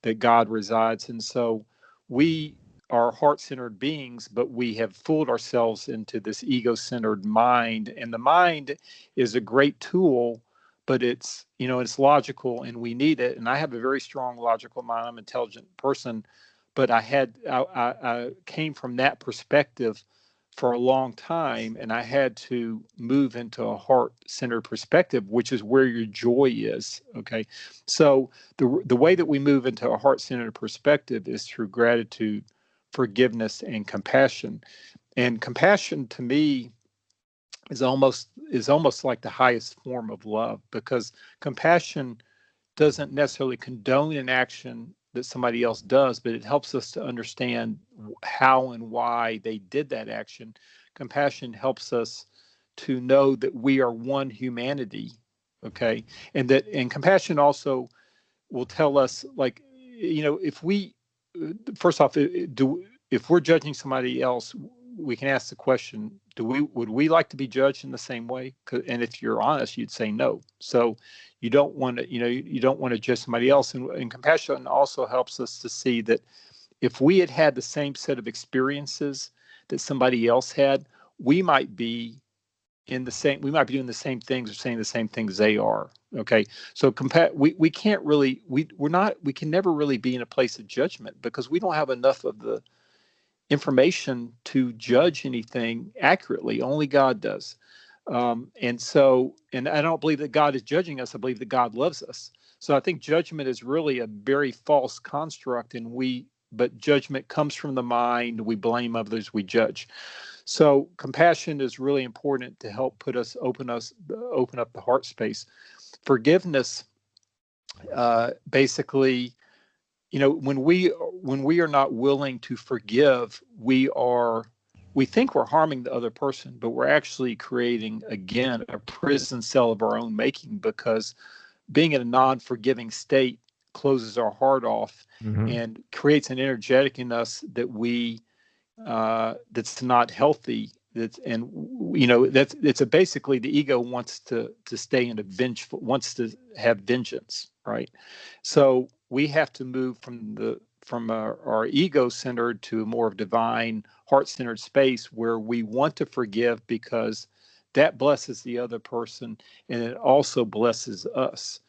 Speaker 3: that God resides. And so we are heart-centered beings, but we have fooled ourselves into this ego-centered mind. And the mind is a great tool, but it's logical and we need it. And I have a very strong logical mind. I'm an intelligent person, but I came from that perspective for a long time, and I had to move into a heart-centered perspective, which is where your joy is. Okay, so the way that we move into a heart-centered perspective is through gratitude, forgiveness, and compassion. And compassion, to me, is almost like the highest form of love, because compassion doesn't necessarily condone an action that somebody else does, but it helps us to understand how and why they did that action. Compassion helps us to know that we are one humanity, okay? And compassion also will tell us, like, if we, first off, if we're judging somebody else, we can ask the question, would we like to be judged in the same way? And if you're honest, you'd say no. So you don't want to, you don't want to judge somebody else. And compassion also helps us to see that if we had the same set of experiences that somebody else had, we might be doing the same things or saying the same things they are. Okay. So we can't really, we can never really be in a place of judgment, because we don't have enough of the information to judge anything accurately. Only God does. And I don't believe that God is judging us. I believe that God loves us. So I think judgment is really a very false construct, but judgment comes from the mind. We blame others, we judge. So compassion is really important to help open up the heart space. Forgiveness, basically, when we are not willing to forgive, we think we're harming the other person, but we're actually creating, again, a prison cell of our own making, because being in a non-forgiving state closes our heart off and creates an energetic in us that's not healthy. It's basically the ego wants to stay in wants to have vengeance, right? So we have to move from our ego-centered to a more of divine, heart-centered space where we want to forgive, because that blesses the other person and it also blesses us.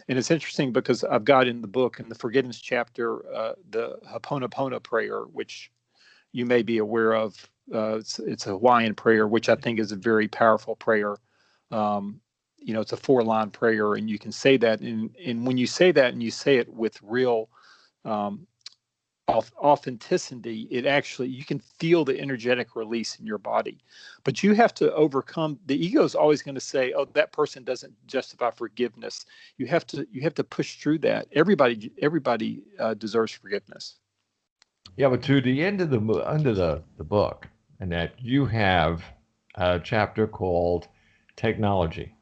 Speaker 3: And it's interesting because I've got in the book, in the forgiveness chapter, the Ho'oponopono prayer, which you may be aware of. It's a Hawaiian prayer, which I think is a very powerful prayer. It's a 4-line prayer, and you can say that. And when you say that and you say it with real authenticity, you can feel the energetic release in your body. But you have to overcome, the ego is always going to say, oh, that person doesn't justify forgiveness. You have to push through that. Everybody deserves forgiveness.
Speaker 1: Yeah, but to the end of the book, and that you have a chapter called technology.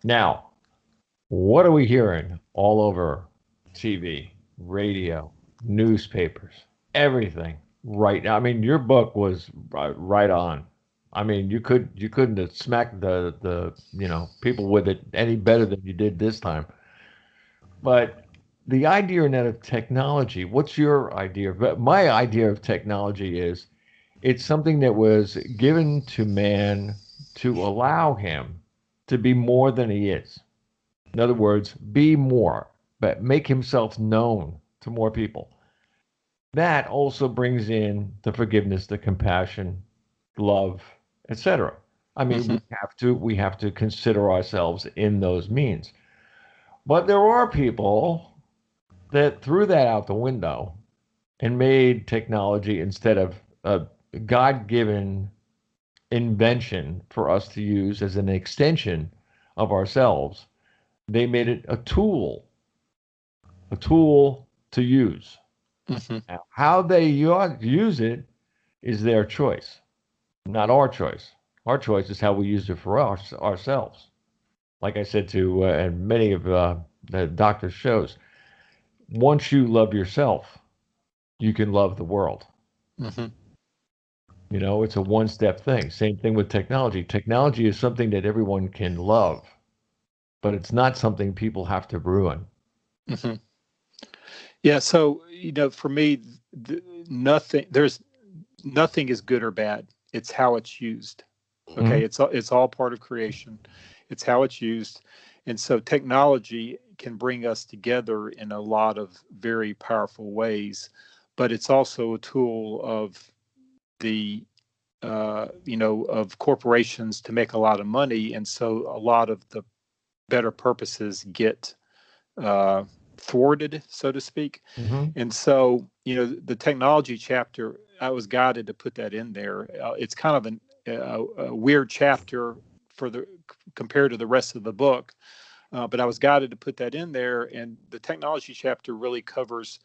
Speaker 1: Now, what are we hearing all over TV, radio, newspapers, everything right now? I mean, your book was right on. I mean, you couldn't have smacked the people with it any better than you did this time. But the idea in that of technology, what's your idea? But my idea of technology is it's something that was given to man to allow him to be more than he is. In other words, be more, but make himself known to more people. That also brings in the forgiveness, the compassion, love, etc. I mean,
Speaker 3: Mm-hmm.
Speaker 1: we have to consider ourselves in those means. But there are people that threw that out the window and made technology instead of a God-given invention for us to use as an extension of ourselves. They made it a tool to use.
Speaker 3: Mm-hmm.
Speaker 1: Now, how they use it is their choice, not our choice. Our choice is how we use it for ourselves. Like I said to and many of the doctor's shows, once you love yourself, you can love the world.
Speaker 3: Mm-hmm.
Speaker 1: It's a one-step thing. Same thing with technology. Technology is something that everyone can love, but it's not something people have to ruin.
Speaker 3: Mm-hmm. Yeah. So, for me, there's nothing is good or bad. It's how it's used. Okay.
Speaker 1: Mhm.
Speaker 3: It's all part of creation. It's how it's used. And so technology can bring us together in a lot of very powerful ways, but it's also a tool of the of corporations to make a lot of money, and so a lot of the better purposes get uh, thwarted, so to speak.
Speaker 1: Mhm.
Speaker 3: And so, the technology chapter, I was guided to put that in there. It's kind of a weird chapter for the compared to the rest of the book, but I was guided to put that in there. And the technology chapter really covers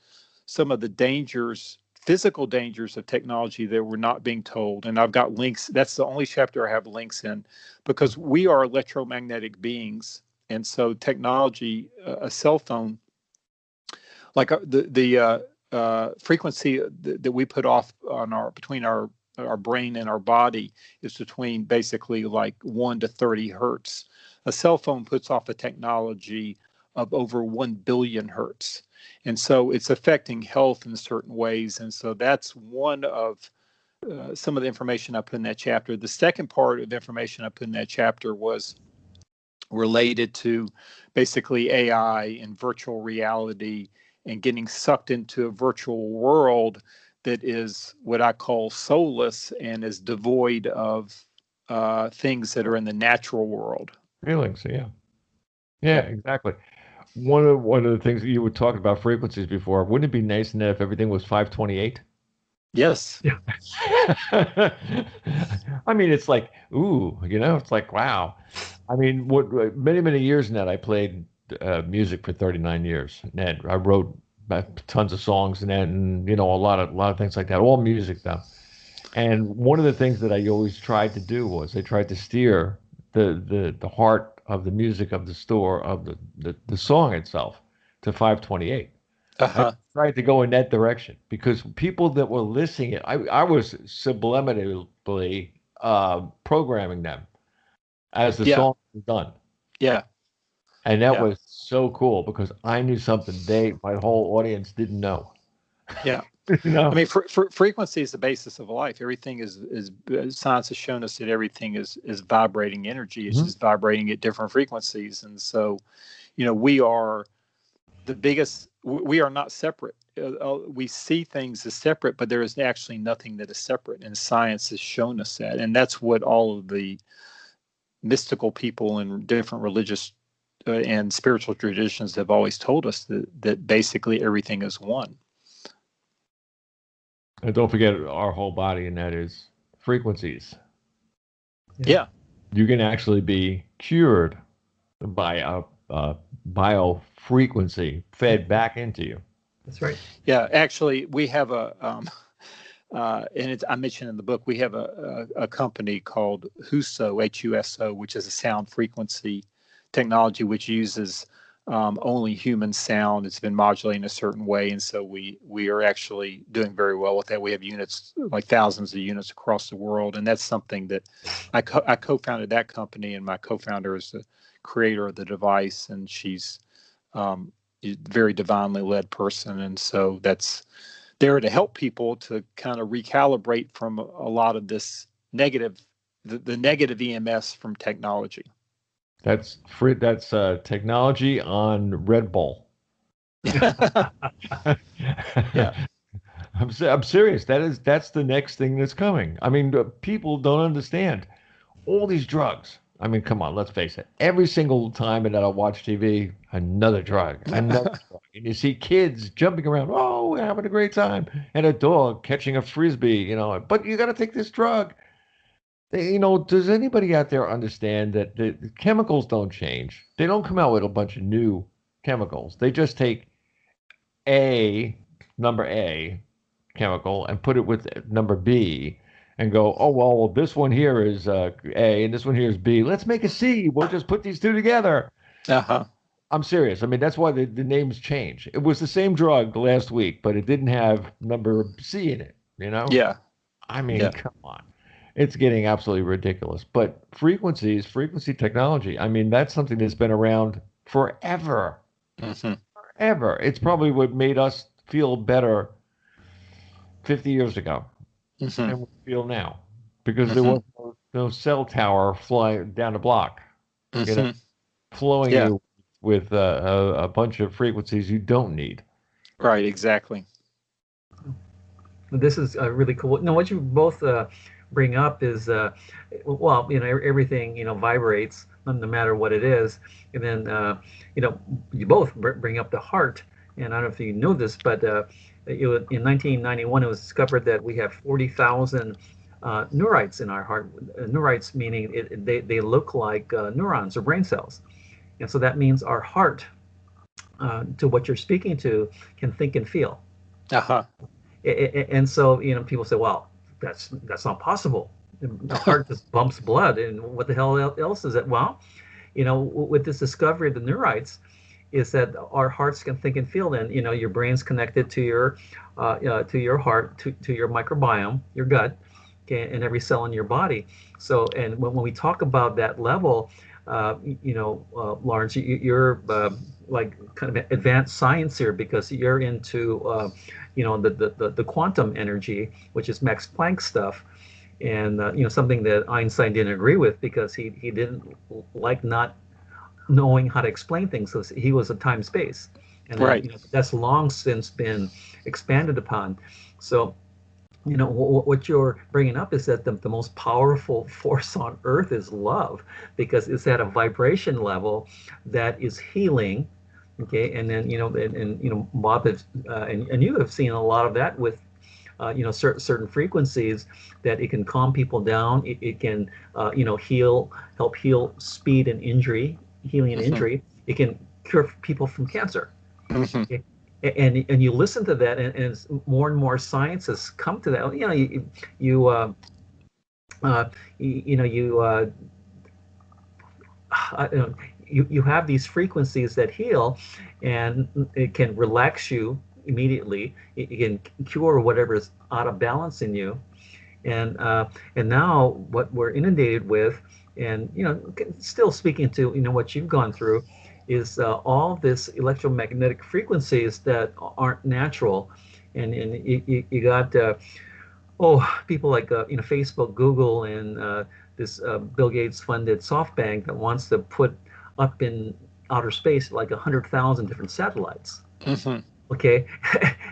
Speaker 3: some of the dangers, physical dangers of technology that were not being told. And I've got links. That's the only chapter I have links in, because we are electromagnetic beings. And so technology, a cell phone, like the frequency that we put off between our brain and our body is between basically like 1 to 30 hertz. A cell phone puts off a technology of over 1 billion hertz. And so it's affecting health in certain ways. And so that's one of some of the information I put in that chapter. The second part of the information I put in that chapter was related to basically AI and virtual reality and getting sucked into a virtual world that is what I call soulless and is devoid of things that are in the natural world.
Speaker 1: Feelings, yeah. Yeah,
Speaker 3: Yep.
Speaker 1: exactly. One of the things that you were talking about frequencies before, wouldn't it be nice if everything was 528?
Speaker 3: Yes.
Speaker 2: Yeah.
Speaker 1: I mean, it's like, ooh, it's like, wow. I mean, many, many years now, I played music for 39 years. And I wrote tons of songs and a lot of things like that, all music though. And one of the things that I always tried to do was I tried to steer the heart of the music of the store of the song itself to 528. I
Speaker 3: Uh-huh.
Speaker 1: tried to go in that direction because people that were listening, I was subliminally programming them as the
Speaker 3: Yeah.
Speaker 1: song was done.
Speaker 3: Yeah.
Speaker 1: And that
Speaker 3: Yeah.
Speaker 1: was so cool because I knew something my whole audience didn't know.
Speaker 3: Yeah.
Speaker 1: You
Speaker 3: I
Speaker 1: know?
Speaker 3: mean, frequency is the basis of life. Everything is science has shown us that everything is vibrating energy. It's
Speaker 1: Mhm.
Speaker 3: just vibrating at different frequencies, and so we are the biggest we are not separate. We see things as separate, but there is actually nothing that is separate, and science has shown us that. And that's what all of the mystical people and different religious and spiritual traditions have always told us, that basically everything is one.
Speaker 1: And don't forget our whole body, and that is frequencies.
Speaker 3: Yeah.
Speaker 1: You can actually be cured by a biofrequency fed back into you.
Speaker 2: That's right.
Speaker 3: Yeah, actually, we have a, and I mentioned in the book, we have a company called HUSO, HUSO, which is a sound frequency technology which uses only human sound. It's been modulating a certain way, and so we are actually doing very well with that. We have units, like thousands of units across the world, and that's something that I co-founded that company, and my co-founder is the creator of the device, and she's a very divinely led person, and so that's there to help people to kind of recalibrate from a lot of this negative, the negative EMS from technology.
Speaker 1: That's free. That's technology on Red Bull.
Speaker 3: Yeah.
Speaker 1: I'm serious. That's the next thing that's coming. I mean, people don't understand all these drugs. I mean, come on, let's face it. Every single time that I watch TV, another drug, another drug. And you see kids jumping around, oh, we're having a great time, and a dog catching a frisbee, you know, but you got to take this drug. You know, does anybody out there understand that the chemicals don't change? They don't come out with a bunch of new chemicals. They just take number A chemical and put it with number B and go, oh, well, this one here is A and this one here is B. Let's make a C. We'll just put these two together.
Speaker 3: Uh-huh.
Speaker 1: I'm serious. I mean, that's why the names change. It was the same drug last week, but it didn't have number C in it, you know?
Speaker 3: Yeah.
Speaker 1: I mean, come on. It's getting absolutely ridiculous. But frequency technology, I mean, that's something that's been around forever.
Speaker 3: Mm-hmm.
Speaker 1: Forever. It's probably what made us feel better 50 years ago than we feel now. Because there was no cell tower flying down the block, you know, flowing you with a bunch of frequencies you don't need.
Speaker 3: Right, exactly.
Speaker 2: This is really cool. No, what you both bring up is, well, you know, everything, you know, vibrates no matter what it is. And then, you know, you both bring up the heart. And I don't know if you know this, but in 1991, it was discovered that we have 40,000 neurites in our heart. Neurites meaning they look like neurons or brain cells. And so that means our heart, to what you're speaking to, can think and feel.
Speaker 3: Uh-huh.
Speaker 2: And so, you know, people say, well, that's not possible. The heart just bumps blood, and what the hell else is it? Well, you know, with this discovery of the neurites, is that our hearts can think and feel. And you know, your brain's connected to your heart, to your microbiome, your gut, okay, and every cell in your body. So, and when we talk about that level, you know, Lawrence, you're like kind of advanced science here, because you're into you know, the quantum energy, which is Max Planck stuff, and you know, something that Einstein didn't agree with, because he didn't like not knowing how to explain things. So he was a time space, and
Speaker 3: right.
Speaker 2: You know, that's long since been expanded upon. So, you know, what you're bringing up is that the most powerful force on earth is love, because it's at a vibration level that is healing. Okay, and then, you know, and you know, Bob has, and you have seen a lot of that with you know, certain frequencies, that it can calm people down. It can you know, help heal speed and injury, healing and injury. It can cure people from cancer. Okay? And you listen to that, and as more and more science has come to that, you know, you know, you have these frequencies that heal, and it can relax you immediately. It can cure whatever's out of balance in you. And now what we're inundated with, and you know, still speaking to, you know, what you've gone through, is all this electromagnetic frequencies that aren't natural. And you got people like you know, Facebook, Google, and this Bill Gates funded SoftBank that wants to put up in outer space like 100,000 different satellites. Okay.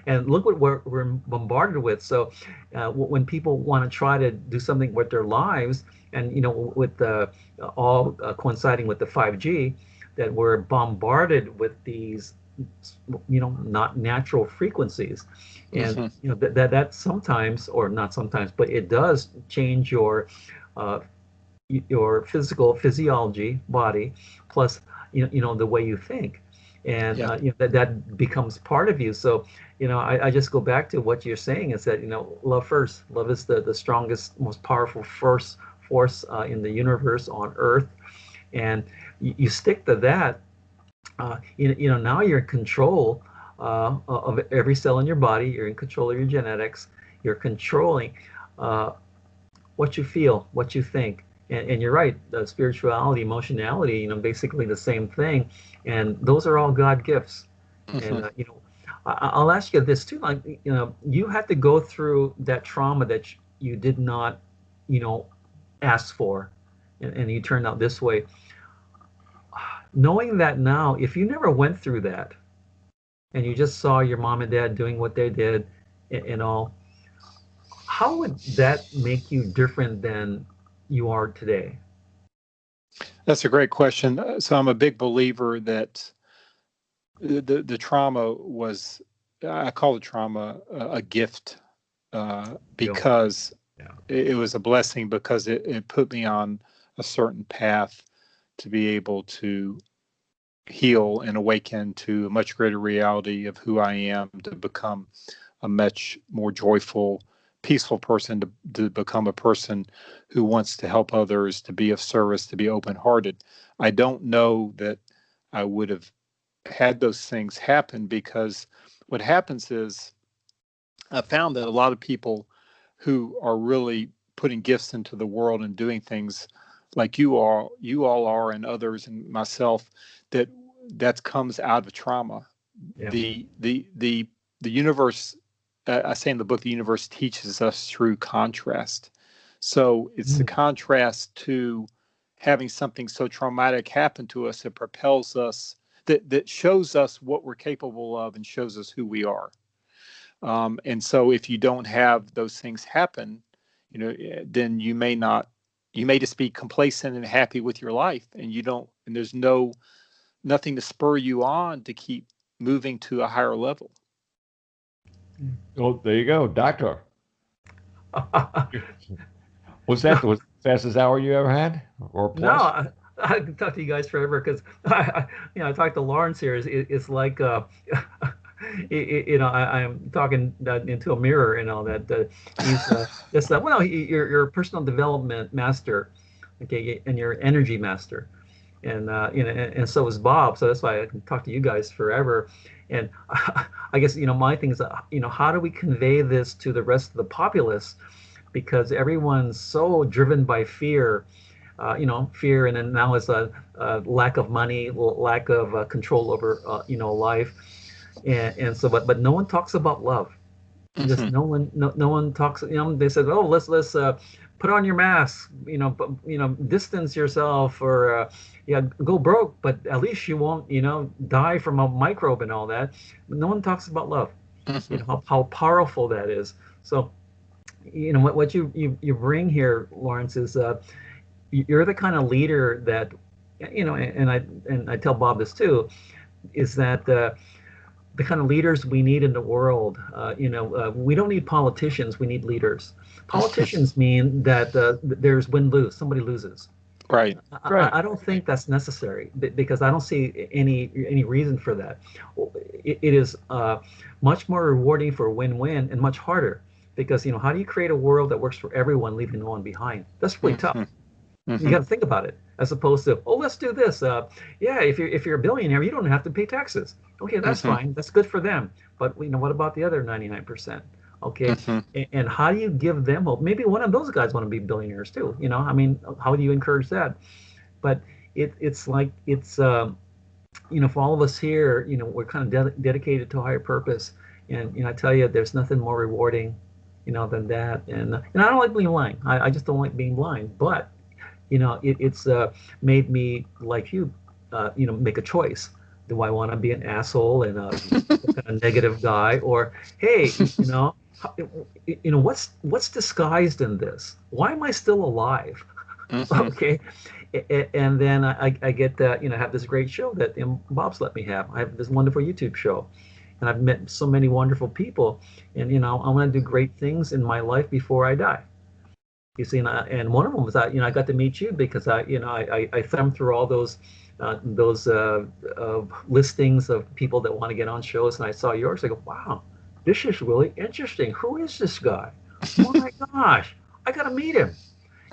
Speaker 2: And look what we're bombarded with. So when people want to try to do something with their lives, and with the all coinciding with the 5G, that we're bombarded with these not natural frequencies. And
Speaker 3: Hmm.
Speaker 2: that sometimes, or not sometimes, but it does change uh, your physiology, body, plus the way you think, and
Speaker 3: Yeah.
Speaker 2: that becomes part of you. So I just go back to what you're saying, is that love first. Love is the strongest, most powerful first force in the universe, on Earth, and you stick to that. Now you're in control of every cell in your body. You're in control of your genetics. You're controlling uh, what you feel, what you think. And you're right, spirituality, emotionality, basically the same thing. And those are all God gifts.
Speaker 3: Hmm.
Speaker 2: And, I'll ask you this too, like, you had to go through that trauma that you did not, you know, ask for, and you turned out this way. Knowing that now, if you never went through that and you just saw your mom and dad doing what they did and all, how would that make you different than you are today?
Speaker 3: That's a great question. So I'm a big believer that the trauma was, I call the trauma a gift,
Speaker 2: You.
Speaker 3: because
Speaker 2: Yeah.
Speaker 3: it was a blessing, because it put me on a certain path to be able to heal and awaken to a much greater reality of who I am, to become a much more joyful, peaceful person, to become a person who wants to help others, to be of service, to be open hearted. I don't know that I would have had those things happen, because what happens is I found that a lot of people who are really putting gifts into the world and doing things like you all are, and others, and myself, that that comes out of trauma.
Speaker 2: Yeah.
Speaker 3: The universe, I say in the book, the universe teaches us through contrast. So it's the
Speaker 2: Mm.
Speaker 3: contrast to having something so traumatic happen to us that propels us, that shows us what we're capable of and shows us who we are. And so if you don't have those things happen, then you may not, you may just be complacent and happy with your life, and you don't, and there's nothing to spur you on to keep moving to a higher level.
Speaker 1: Oh, there you go, doctor. Was that
Speaker 2: No,
Speaker 1: the fastest hour you ever had, or
Speaker 2: no,
Speaker 1: plus?
Speaker 2: I can talk to you guys forever, because I talked to Lawrence here. It's like I'm talking into a mirror and all that. He's just well, you're a personal development master, okay, and you're an energy master, and and so is Bob. So that's why I can talk to you guys forever. And I guess my thing is, how do we convey this to the rest of the populace? Because everyone's so driven by fear, fear, and then now it's a lack of money, lack of control over, life, and so, but no one talks about love. Just
Speaker 3: Hmm.
Speaker 2: no one talks. They said, oh, let's put on your mask, but distance yourself, or yeah, go broke, but at least you won't, die from a microbe and all that. But no one talks about love.
Speaker 3: Hmm.
Speaker 2: How powerful that is. So what you bring here, Lawrence, is you're the kind of leader that, and I tell Bob this too, is that the kind of leaders we need in the world. We don't need politicians. We need leaders. Politicians mean that there's win lose. Somebody loses.
Speaker 3: Right.
Speaker 1: Right.
Speaker 2: I don't think that's necessary, because I don't see any reason for that. It is much more rewarding for win-win, and much harder, because how do you create a world that works for everyone, leaving no one behind? That's really tough.
Speaker 3: Hmm.
Speaker 2: You
Speaker 3: Hmm.
Speaker 2: got to think about it, as opposed to, oh, let's do this. Yeah, if you're a billionaire, you don't have to pay taxes. Okay, that's
Speaker 3: Hmm.
Speaker 2: fine. That's good for them. But what about the other 99%? Okay,
Speaker 3: Hmm.
Speaker 2: and how do you give them hope? Maybe one of those guys want to be billionaires too. I mean, how do you encourage that? But it's like it's for all of us here, we're kind of dedicated to a higher purpose, and I tell you, there's nothing more rewarding, than that. And I don't like being blind. I just don't like being blind. But it's made me, like you, make a choice do I want to be an asshole and a kind of negative guy, or hey, what's disguised in this? Why am I still alive?
Speaker 3: Hmm.
Speaker 2: Okay. And then I get that, have this great show that Bob's let me have. I have this wonderful YouTube show, and I've met so many wonderful people, and I want to do great things in my life before I die. You see, and one of them was I got to meet you because I thumbed through all those listings of people that want to get on shows, and I saw yours. I go, wow, this is really interesting. Who is this guy? My gosh, I got to meet him.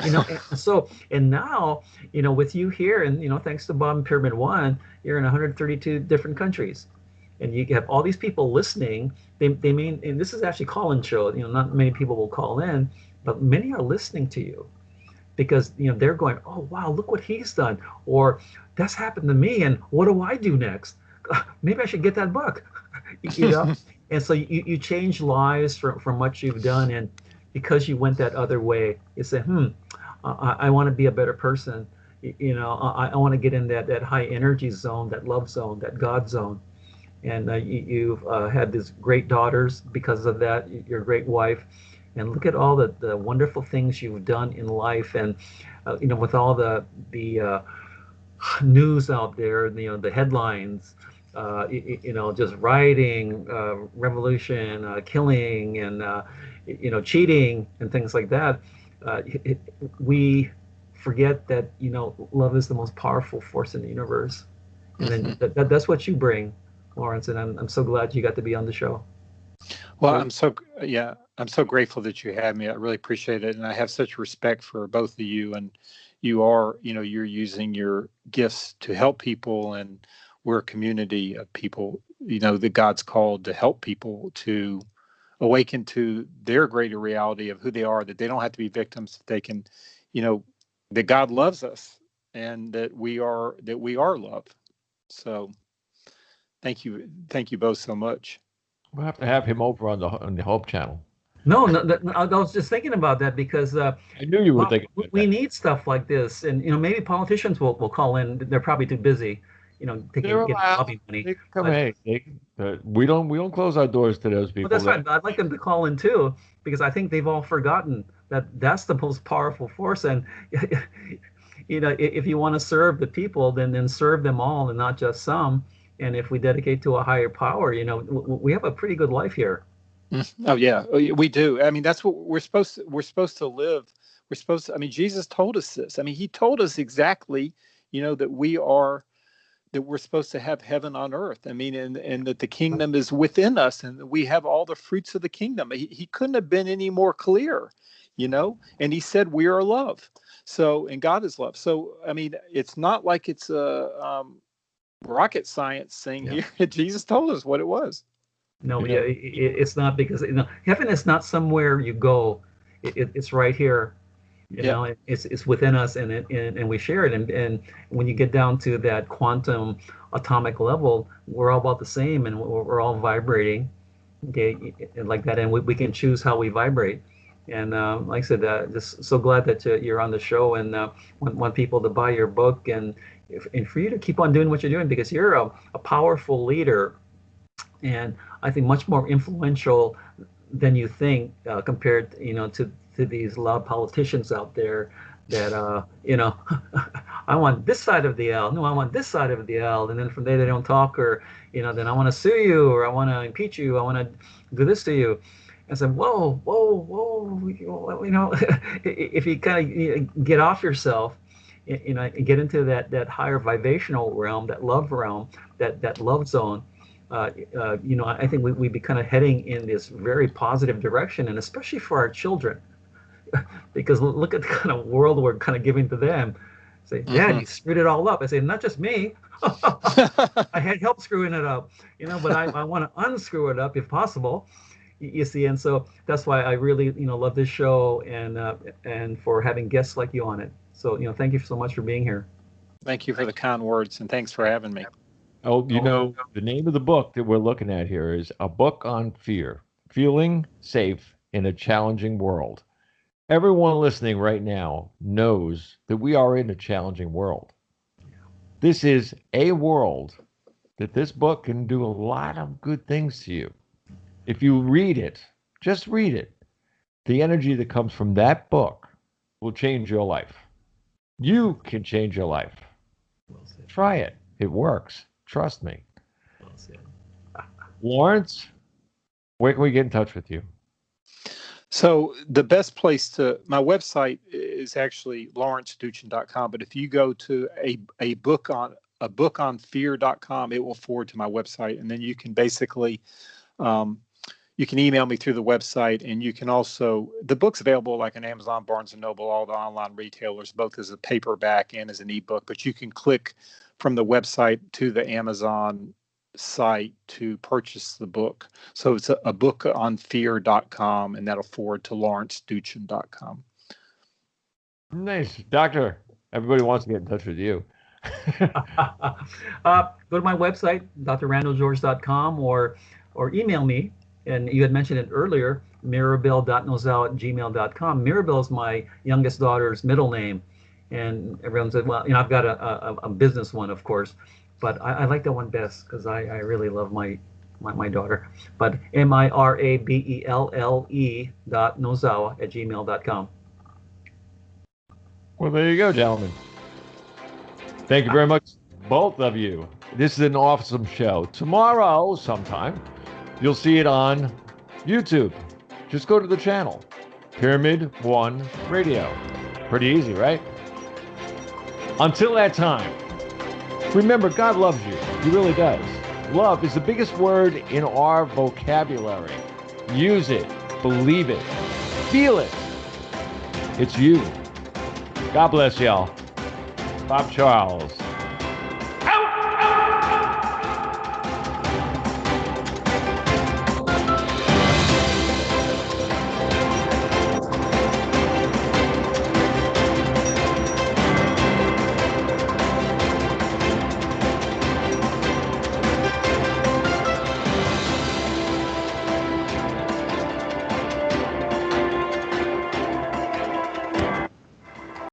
Speaker 2: And now, with you here, and thanks to Bob and Pyramid One, you're in 132 different countries, and you have all these people listening. They mean, and this is actually call-in show. Not many people will call in, but many are listening to you because they're going, oh wow, look what he's done, or that's happened to me, and what do I do next? Maybe I should get that book, you know. And so you change lives from what you've done, and because you went that other way, you say, I want to be a better person. I want to get in that high energy zone, that love zone, that God zone. And you've had these great daughters because of that. You're a great wife, and look at all the wonderful things you've done in life. And with all the news out there, the headlines, just rioting, revolution, killing, and cheating and things like that. We forget that love is the most powerful force in the universe, and then that's what you bring, Lawrence. And I'm so glad you got to be on the show.
Speaker 3: Well, I'm so grateful that you had me. I really appreciate it, and I have such respect for both of you. And you're using your gifts to help people, and we're a community of people, that God's called to help people to awaken to their greater reality of who they are, that they don't have to be victims, that they can, that God loves us, and that we are love. So thank you both so much.
Speaker 1: We'll have to have him over on the Hope channel.
Speaker 2: No, I was just thinking about that because
Speaker 1: I knew you were thinking about
Speaker 2: we
Speaker 1: that.
Speaker 2: need stuff like this, and maybe politicians will call in. They're probably too busy,
Speaker 1: They're
Speaker 2: getting
Speaker 1: allowed.
Speaker 2: lobby money.
Speaker 1: They can come.
Speaker 2: But,
Speaker 1: Hey, we don't close our doors to those
Speaker 2: but
Speaker 1: people.
Speaker 2: that's right. I'd like them to call in too, because I think they've all forgotten that that's the most powerful force. And if you want to serve the people, then serve them all and not just some. And if we dedicate to a higher power, we have a pretty good life here.
Speaker 3: Oh yeah, we do. I mean, that's what we're supposed to live. I mean, Jesus told us this. I mean, he told us exactly, that we're supposed to have heaven on earth. I mean, and that the kingdom is within us, and that we have all the fruits of the kingdom. He couldn't have been any more clear, and he said we are love. So, and God is love. So, I mean, it's not like it's a rocket science thing here. Jesus told us what it was.
Speaker 2: No, yeah, it's not, because heaven is not somewhere you go. It's right here. It's within us, and we share it. And when you get down to that quantum atomic level, we're all about the same, and we're all vibrating, okay, like that. And we can choose how we vibrate. And like I said, just so glad that you're on the show, and want people to buy your book, and for you to keep on doing what you're doing, because you're a powerful leader, and I think much more influential than you think, compared, to these loud politicians out there that, I want this side of the L. No, I want this side of the L. And then from there they don't talk, or, then I want to sue you, or I want to impeach you. I want to do this to you. I said, whoa, whoa, whoa, if you kind of get off yourself, and get into that higher vibrational realm, that love realm, that love zone, I think we'd be kind of heading in this very positive direction, and especially for our children, because look at the kind of world we're kind of giving to them. Say, Dad, you screwed it all up. I say, not just me. I had help screwing it up, but I want to unscrew it up if possible. You see, and so that's why I really, love this show, and for having guests like you on it. So, thank you so much for being here.
Speaker 3: Thank you for the kind words, and thanks for having me.
Speaker 1: Oh, the name of the book that we're looking at here is A Book on Fear, Feeling Safe in a Challenging World. Everyone listening right now knows that we are in a challenging world. This is a world that this book can do a lot of good things to you. If you read it, just read it, the energy that comes from that book will change your life. You can change your life.
Speaker 2: Well said.
Speaker 1: Try it. It works. Trust me.
Speaker 2: Well said.
Speaker 1: Lawrence, where can we get in touch with you?
Speaker 3: So the best place my website is actually lawrencedoochin.com, but if you go to a book on fear.com, it will forward to my website, and then you can basically you can email me through the website, and you can also, the book's available like on Amazon, Barnes & Noble, all the online retailers, both as a paperback and as an ebook, but you can click from the website to the Amazon site to purchase the book. So it's a book on fear.com, and that'll forward to lawrencedoochin.com.
Speaker 1: Nice. Doctor, everybody wants to get in touch with you.
Speaker 2: Go to my website, drrandallgeorge.com, or email me. And you had mentioned it earlier, Mirabelle.nozawa@gmail.com. Mirabelle is my youngest daughter's middle name. And everyone said, well, I've got a business one, of course, but I like that one best because I really love my daughter. But Mirabelle.nozawa@gmail.com.
Speaker 1: Well, there you go, gentlemen. Thank you very much, both of you. This is an awesome show. Tomorrow, sometime, you'll see it on YouTube. Just go to the channel, Pyramid One Radio. Pretty easy, right? Until that time, remember, God loves you. He really does. Love is the biggest word in our vocabulary. Use it. Believe it. Feel it. It's you. God bless y'all. Bob Charles.